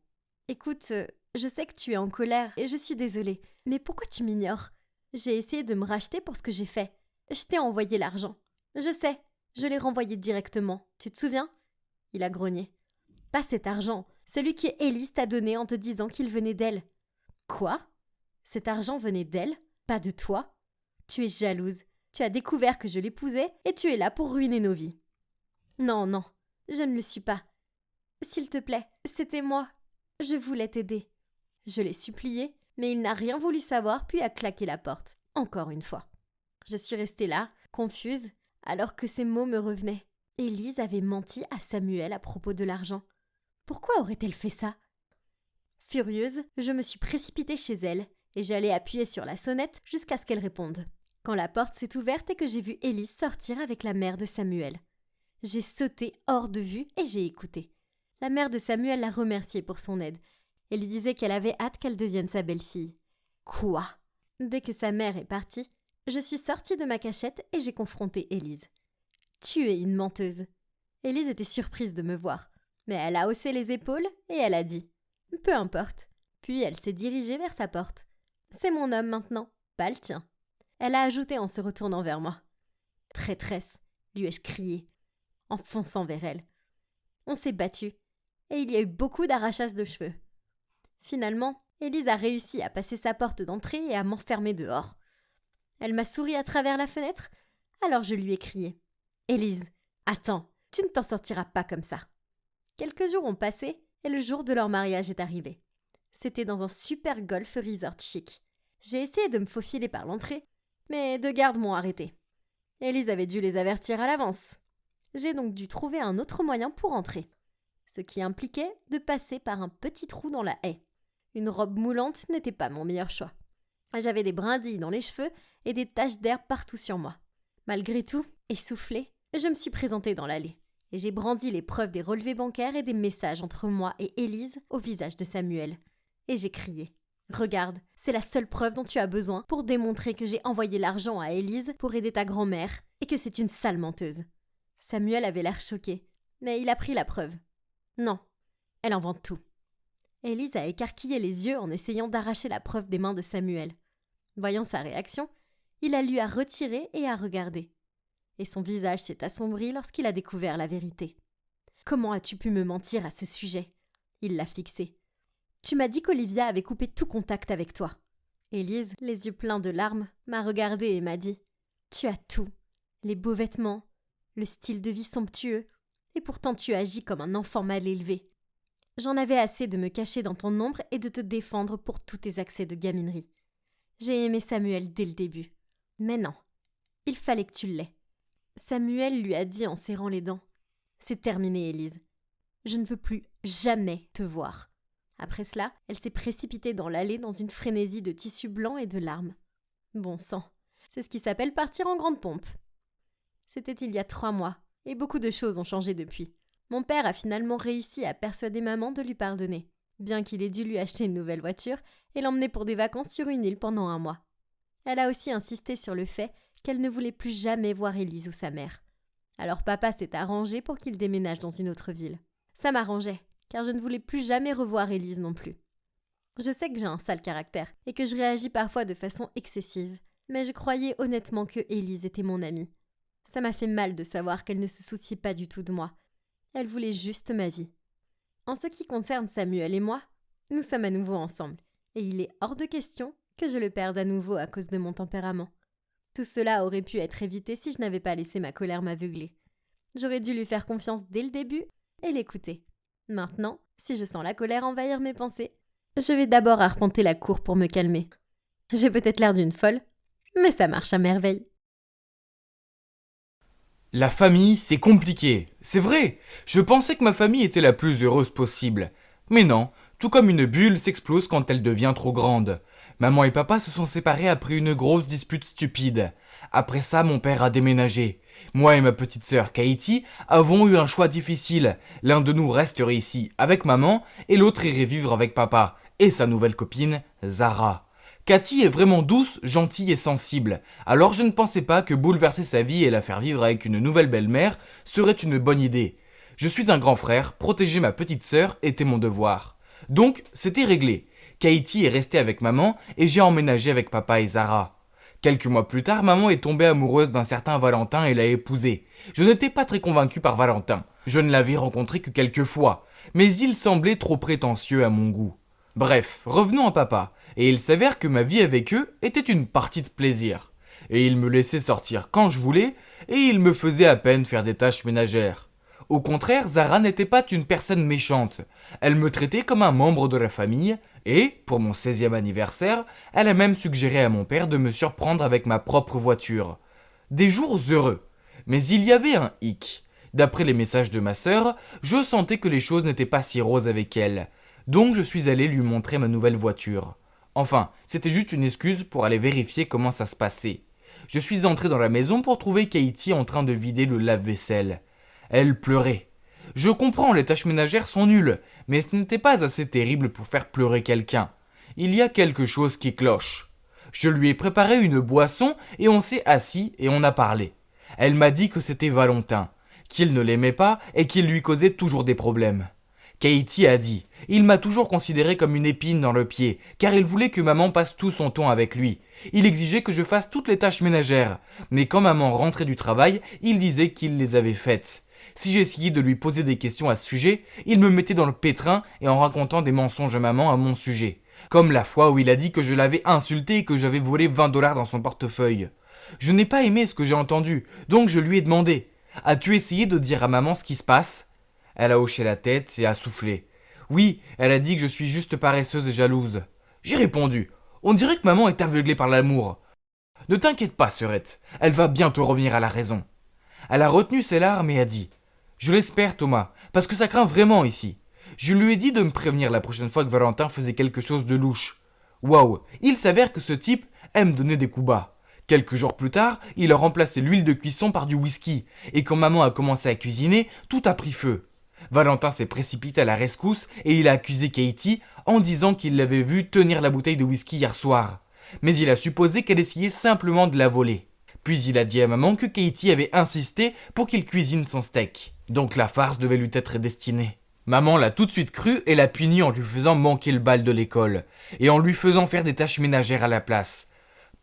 Écoute, je sais que tu es en colère et je suis désolée, mais pourquoi tu m'ignores? J'ai essayé de me racheter pour ce que j'ai fait. Je t'ai envoyé l'argent. Je sais, je l'ai renvoyé directement. Tu te souviens ?» Il a grogné. « Pas cet argent, celui que Élise t'a donné en te disant qu'il venait d'elle. » Quoi? Cet argent venait d'elle, pas de toi? Tu es jalouse. Tu as découvert que je l'épousais et tu es là pour ruiner nos vies. Non, non, je ne le suis pas. S'il te plaît, c'était moi. Je voulais t'aider. Je l'ai supplié, mais il n'a rien voulu savoir puis a claqué la porte, encore une fois. Je suis restée là, confuse, alors que ces mots me revenaient. Élise avait menti à Samuel à propos de l'argent. Pourquoi aurait-elle fait ça? Furieuse, je me suis précipitée chez elle et j'allais appuyer sur la sonnette jusqu'à ce qu'elle réponde. Quand la porte s'est ouverte et que j'ai vu Élise sortir avec la mère de Samuel. J'ai sauté hors de vue et j'ai écouté. La mère de Samuel l'a remerciée pour son aide et lui disait qu'elle avait hâte qu'elle devienne sa belle-fille. Quoi? Dès que sa mère est partie, je suis sortie de ma cachette et j'ai confronté Élise. Tu es une menteuse. Élise était surprise de me voir, mais elle a haussé les épaules et elle a dit « Peu importe ». Puis elle s'est dirigée vers sa porte. « C'est mon homme maintenant, pas le tien ». Elle a ajouté en se retournant vers moi. « Traîtresse », lui ai-je crié, en fonçant vers elle. On s'est battu, et il y a eu beaucoup d'arrachages de cheveux. Finalement, Élise a réussi à passer sa porte d'entrée et à m'enfermer dehors. Elle m'a souri à travers la fenêtre, alors je lui ai crié « Élise, attends, tu ne t'en sortiras pas comme ça ». Quelques jours ont passé et le jour de leur mariage est arrivé. C'était dans un super golf resort chic. J'ai essayé de me faufiler par l'entrée, mais 2 gardes m'ont arrêté. Élise avait dû les avertir à l'avance. J'ai donc dû trouver un autre moyen pour entrer, ce qui impliquait de passer par un petit trou dans la haie. Une robe moulante n'était pas mon meilleur choix. J'avais des brindilles dans les cheveux et des taches d'herbe partout sur moi. Malgré tout, essoufflée, je me suis présentée dans l'allée et j'ai brandi les preuves des relevés bancaires et des messages entre moi et Élise au visage de Samuel. Et j'ai crié « Regarde, c'est la seule preuve dont tu as besoin pour démontrer que j'ai envoyé l'argent à Élise pour aider ta grand-mère et que c'est une sale menteuse. » Samuel avait l'air choqué, mais il a pris la preuve. Non, elle invente tout. Élise a écarquillé les yeux en essayant d'arracher la preuve des mains de Samuel. Voyant sa réaction, il a lui à retirer et à regarder. Et son visage s'est assombri lorsqu'il a découvert la vérité. « Comment as-tu pu me mentir à ce sujet ?» Il l'a fixé. « Tu m'as dit qu'Olivia avait coupé tout contact avec toi. » Élise, les yeux pleins de larmes, m'a regardée et m'a dit « Tu as tout, les beaux vêtements, le style de vie somptueux, et pourtant tu agis comme un enfant mal élevé. J'en avais assez de me cacher dans ton ombre et de te défendre pour tous tes accès de gaminerie. J'ai aimé Samuel dès le début. Mais non, il fallait que tu l'aies. » Samuel lui a dit en serrant les dents. C'est terminé, Élise. Je ne veux plus jamais te voir. » Après cela, elle s'est précipitée dans l'allée dans une frénésie de tissu blanc et de larmes. Bon sang, c'est ce qui s'appelle partir en grande pompe. C'était il y a 3 mois, et beaucoup de choses ont changé depuis. Mon père a finalement réussi à persuader maman de lui pardonner, bien qu'il ait dû lui acheter une nouvelle voiture et l'emmener pour des vacances sur une île pendant 1 mois. Elle a aussi insisté sur le fait qu'elle ne voulait plus jamais voir Élise ou sa mère. Alors papa s'est arrangé pour qu'il déménage dans une autre ville. Ça m'arrangeait, car je ne voulais plus jamais revoir Élise non plus. Je sais que j'ai un sale caractère et que je réagis parfois de façon excessive, mais je croyais honnêtement que Élise était mon amie. Ça m'a fait mal de savoir qu'elle ne se souciait pas du tout de moi. Elle voulait juste ma vie. En ce qui concerne Samuel et moi, nous sommes à nouveau ensemble, et il est hors de question que je le perde à nouveau à cause de mon tempérament. Tout cela aurait pu être évité si je n'avais pas laissé ma colère m'aveugler. J'aurais dû lui faire confiance dès le début et l'écouter. Maintenant, si je sens la colère envahir mes pensées, je vais d'abord arpenter la cour pour me calmer. J'ai peut-être l'air d'une folle, mais ça marche à merveille. La famille, c'est compliqué. C'est vrai. Je pensais que ma famille était la plus heureuse possible. Mais non, tout comme une bulle s'explose quand elle devient trop grande. Maman et papa se sont séparés après une grosse dispute stupide. Après ça, mon père a déménagé. Moi et ma petite sœur Katie avons eu un choix difficile. L'un de nous resterait ici avec maman et l'autre irait vivre avec papa et sa nouvelle copine, Zara. Cathy est vraiment douce, gentille et sensible, alors je ne pensais pas que bouleverser sa vie et la faire vivre avec une nouvelle belle-mère serait une bonne idée. Je suis un grand frère, protéger ma petite sœur était mon devoir. Donc, c'était réglé. Katie est restée avec maman et j'ai emménagé avec papa et Zara. Quelques mois plus tard, maman est tombée amoureuse d'un certain Valentin et l'a épousé. Je n'étais pas très convaincu par Valentin. Je ne l'avais rencontré que quelques fois, mais il semblait trop prétentieux à mon goût. Bref, revenons à papa, et il s'avère que ma vie avec eux était une partie de plaisir. Et il me laissait sortir quand je voulais, et il me faisait à peine faire des tâches ménagères. Au contraire, Zara n'était pas une personne méchante. Elle me traitait comme un membre de la famille, et, pour mon 16e anniversaire, elle a même suggéré à mon père de me surprendre avec ma propre voiture. Des jours heureux. Mais il y avait un hic. D'après les messages de ma sœur, je sentais que les choses n'étaient pas si roses avec elle. Donc je suis allé lui montrer ma nouvelle voiture. Enfin, c'était juste une excuse pour aller vérifier comment ça se passait. Je suis entré dans la maison pour trouver Katie en train de vider le lave-vaisselle. Elle pleurait. Je comprends, les tâches ménagères sont nulles, mais ce n'était pas assez terrible pour faire pleurer quelqu'un. Il y a quelque chose qui cloche. Je lui ai préparé une boisson et on s'est assis et on a parlé. Elle m'a dit que c'était Valentin, qu'il ne l'aimait pas et qu'il lui causait toujours des problèmes. Katie a dit « Il m'a toujours considéré comme une épine dans le pied, car il voulait que maman passe tout son temps avec lui. Il exigeait que je fasse toutes les tâches ménagères, mais quand maman rentrait du travail, il disait qu'il les avait faites. Si j'essayais de lui poser des questions à ce sujet, il me mettait dans le pétrin et en racontant des mensonges à maman à mon sujet. Comme la fois où il a dit que je l'avais insulté et que j'avais volé 20 $ dans son portefeuille. Je n'ai pas aimé ce que j'ai entendu, donc je lui ai demandé « As-tu essayé de dire à maman ce qui se passe ?» Elle a hoché la tête et a soufflé. Oui, elle a dit que je suis juste paresseuse et jalouse. J'ai répondu. On dirait que maman est aveuglée par l'amour. Ne t'inquiète pas, sœurette. Elle va bientôt revenir à la raison. Elle a retenu ses larmes et a dit. Je l'espère, Thomas, parce que ça craint vraiment ici. Je lui ai dit de me prévenir la prochaine fois que Valentin faisait quelque chose de louche. Waouh, il s'avère que ce type aime donner des coups bas. Quelques jours plus tard, il a remplacé l'huile de cuisson par du whisky. Et quand maman a commencé à cuisiner, tout a pris feu. Valentin s'est précipité à la rescousse et il a accusé Katie en disant qu'il l'avait vue tenir la bouteille de whisky hier soir. Mais il a supposé qu'elle essayait simplement de la voler. Puis il a dit à maman que Katie avait insisté pour qu'il cuisine son steak. Donc la farce devait lui être destinée. Maman l'a tout de suite cru et l'a puni en lui faisant manquer le bal de l'école et en lui faisant faire des tâches ménagères à la place.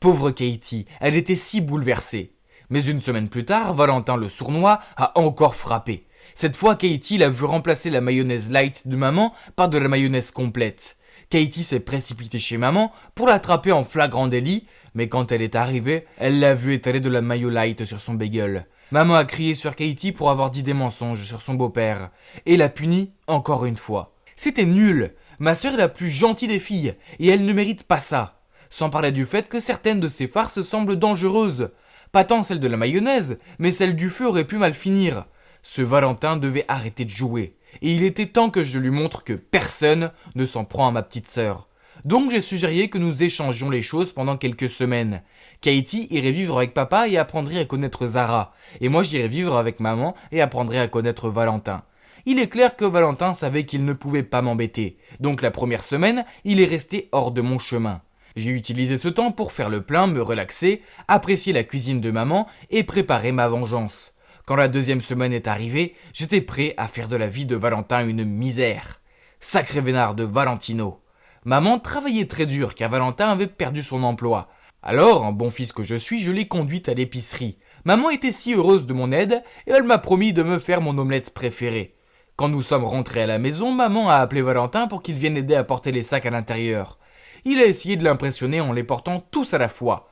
Pauvre Katie, elle était si bouleversée. Mais une semaine plus tard, Valentin le sournois a encore frappé. Cette fois, Katie l'a vu remplacer la mayonnaise light de maman par de la mayonnaise complète. Katie s'est précipitée chez maman pour l'attraper en flagrant délit, mais quand elle est arrivée, elle l'a vu étaler de la mayo light sur son bagel. Maman a crié sur Katie pour avoir dit des mensonges sur son beau-père, et l'a puni encore une fois. C'était nul. Ma sœur est la plus gentille des filles, et elle ne mérite pas ça. Sans parler du fait que certaines de ses farces semblent dangereuses. Pas tant celle de la mayonnaise, mais celle du feu aurait pu mal finir. Ce Valentin devait arrêter de jouer. Et il était temps que je lui montre que personne ne s'en prend à ma petite sœur. Donc j'ai suggéré que nous échangions les choses pendant quelques semaines. Katie irait vivre avec papa et apprendrait à connaître Zara. Et moi j'irais vivre avec maman et apprendrais à connaître Valentin. Il est clair que Valentin savait qu'il ne pouvait pas m'embêter. Donc la première semaine, il est resté hors de mon chemin. J'ai utilisé ce temps pour faire le plein, me relaxer, apprécier la cuisine de maman et préparer ma vengeance. Quand la deuxième semaine est arrivée, j'étais prêt à faire de la vie de Valentin une misère. Sacré vénard de Valentino. Maman travaillait très dur car Valentin avait perdu son emploi. Alors, en bon fils que je suis, je l'ai conduite à l'épicerie. Maman était si heureuse de mon aide et elle m'a promis de me faire mon omelette préférée. Quand nous sommes rentrés à la maison, maman a appelé Valentin pour qu'il vienne aider à porter les sacs à l'intérieur. Il a essayé de l'impressionner en les portant tous à la fois.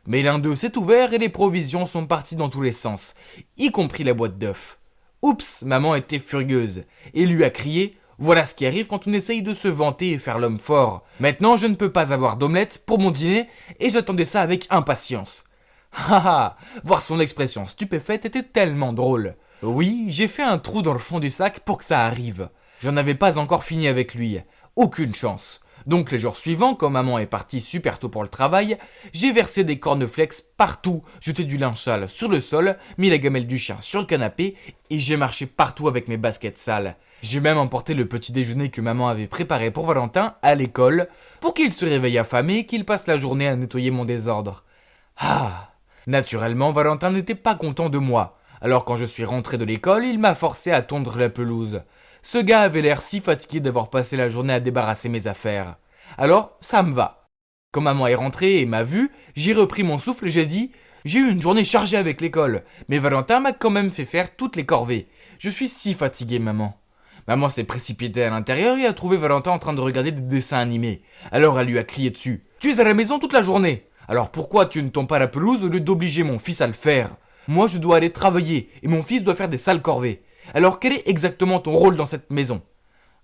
Mais l'un d'eux s'est ouvert et les provisions sont parties dans tous les sens, y compris la boîte d'œufs. Oups, maman était furieuse et lui a crié « Voilà ce qui arrive quand on essaye de se vanter et faire l'homme fort. Maintenant, je ne peux pas avoir d'omelette pour mon dîner et j'attendais ça avec impatience. » Haha, voir son expression stupéfaite était tellement drôle. Oui, j'ai fait un trou dans le fond du sac pour que ça arrive. J'en avais pas encore fini avec lui. Aucune chance. Donc les jours suivants, quand maman est partie super tôt pour le travail, j'ai versé des cornflakes partout, jeté du linge sale sur le sol, mis la gamelle du chien sur le canapé et j'ai marché partout avec mes baskets sales. J'ai même emporté le petit déjeuner que maman avait préparé pour Valentin à l'école pour qu'il se réveille affamé et qu'il passe la journée à nettoyer mon désordre. Ah! Naturellement, Valentin n'était pas content de moi. Alors quand je suis rentré de l'école, il m'a forcé à tondre la pelouse. Ce gars avait l'air si fatigué d'avoir passé la journée à débarrasser mes affaires. Alors, ça me va. Quand maman est rentrée et m'a vu, j'ai repris mon souffle et j'ai dit « J'ai eu une journée chargée avec l'école, mais Valentin m'a quand même fait faire toutes les corvées. Je suis si fatigué, maman. » Maman s'est précipitée à l'intérieur et a trouvé Valentin en train de regarder des dessins animés. Alors elle lui a crié dessus « Tu es à la maison toute la journée. Alors pourquoi tu ne tonds pas la pelouse au lieu d'obliger mon fils à le faire ? Moi je dois aller travailler et mon fils doit faire des sales corvées. Alors quel est exactement ton rôle dans cette maison ?»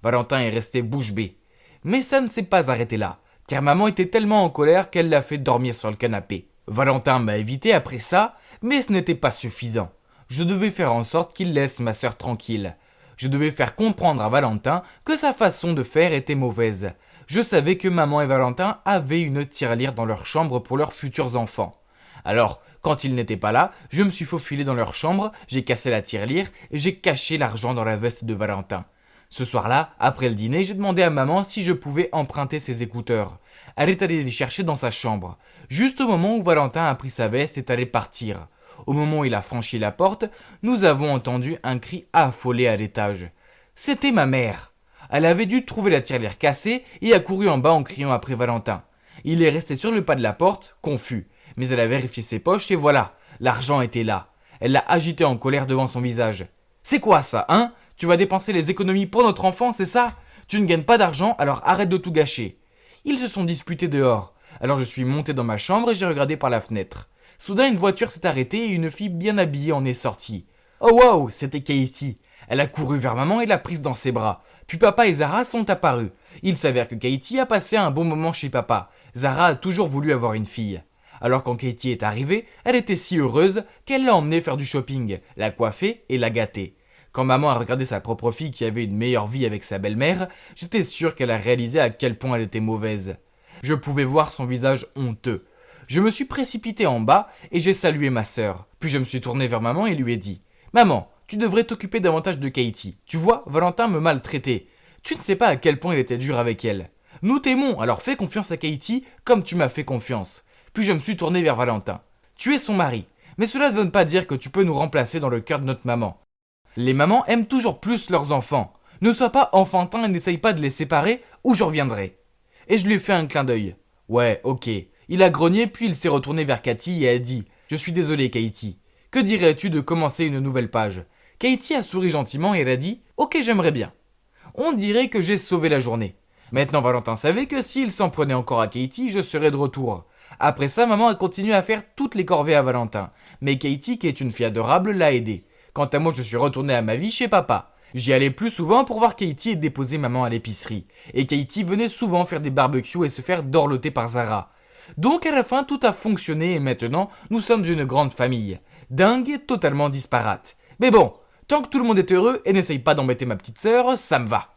Valentin est resté bouche bée. Mais ça ne s'est pas arrêté là, car maman était tellement en colère qu'elle l'a fait dormir sur le canapé. Valentin m'a évité après ça, mais ce n'était pas suffisant. Je devais faire en sorte qu'il laisse ma sœur tranquille. Je devais faire comprendre à Valentin que sa façon de faire était mauvaise. Je savais que maman et Valentin avaient une tirelire dans leur chambre pour leurs futurs enfants. Alors, quand ils n'étaient pas là, je me suis faufilé dans leur chambre, j'ai cassé la tirelire et j'ai caché l'argent dans la veste de Valentin. Ce soir-là, après le dîner, j'ai demandé à maman si je pouvais emprunter ses écouteurs. Elle est allée les chercher dans sa chambre, juste au moment où Valentin a pris sa veste et est allé partir. Au moment où il a franchi la porte, nous avons entendu un cri affolé à l'étage. C'était ma mère. Elle avait dû trouver la tirelire cassée et a couru en bas en criant après Valentin. Il est resté sur le pas de la porte, confus. Mais elle a vérifié ses poches et voilà, l'argent était là. Elle l'a agité en colère devant son visage. « C'est quoi ça, hein ? Tu vas dépenser les économies pour notre enfant, c'est ça ? Tu ne gagnes pas d'argent, alors arrête de tout gâcher. » Ils se sont disputés dehors. Alors je suis monté dans ma chambre et j'ai regardé par la fenêtre. Soudain, une voiture s'est arrêtée et une fille bien habillée en est sortie. Oh wow, c'était Katie. Elle a couru vers maman et l'a prise dans ses bras. Puis papa et Zara sont apparus. Il s'avère que Katie a passé un bon moment chez papa. Zara a toujours voulu avoir une fille. Alors quand Katie est arrivée, elle était si heureuse qu'elle l'a emmenée faire du shopping, l'a coiffée et l'a gâtée. Quand maman a regardé sa propre fille qui avait une meilleure vie avec sa belle-mère, j'étais sûr qu'elle a réalisé à quel point elle était mauvaise. Je pouvais voir son visage honteux. Je me suis précipité en bas et j'ai salué ma sœur. Puis je me suis tourné vers maman et lui ai dit « Maman, tu devrais t'occuper davantage de Katie. Tu vois, Valentin me maltraitait. Tu ne sais pas à quel point il était dur avec elle. Nous t'aimons, alors fais confiance à Katie comme tu m'as fait confiance. » Puis je me suis tourné vers Valentin. « Tu es son mari, mais cela ne veut pas dire que tu peux nous remplacer dans le cœur de notre maman. Les mamans aiment toujours plus leurs enfants. Ne sois pas enfantin et n'essaye pas de les séparer ou je reviendrai. » Et je lui ai fait un clin d'œil. « Ouais, ok. » Il a grogné puis il s'est retourné vers Cathy et a dit « Je suis désolé, Katie. Que dirais-tu de commencer une nouvelle page ?» Katie a souri gentiment et elle a dit « Ok, j'aimerais bien. » On dirait que j'ai sauvé la journée. Maintenant, Valentin savait que s'il s'en prenait encore à Katie, je serais de retour. Après ça, maman a continué à faire toutes les corvées à Valentin. Mais Katie, qui est une fille adorable, l'a aidé. Quant à moi, je suis retourné à ma vie chez papa. J'y allais plus souvent pour voir Katie et déposer maman à l'épicerie. Et Katie venait souvent faire des barbecues et se faire dorloter par Zara. Donc à la fin, tout a fonctionné et maintenant, nous sommes une grande famille. Dingue et totalement disparate. Mais bon, Tant que tout le monde est heureux et n'essaye pas d'embêter ma petite sœur, ça me va.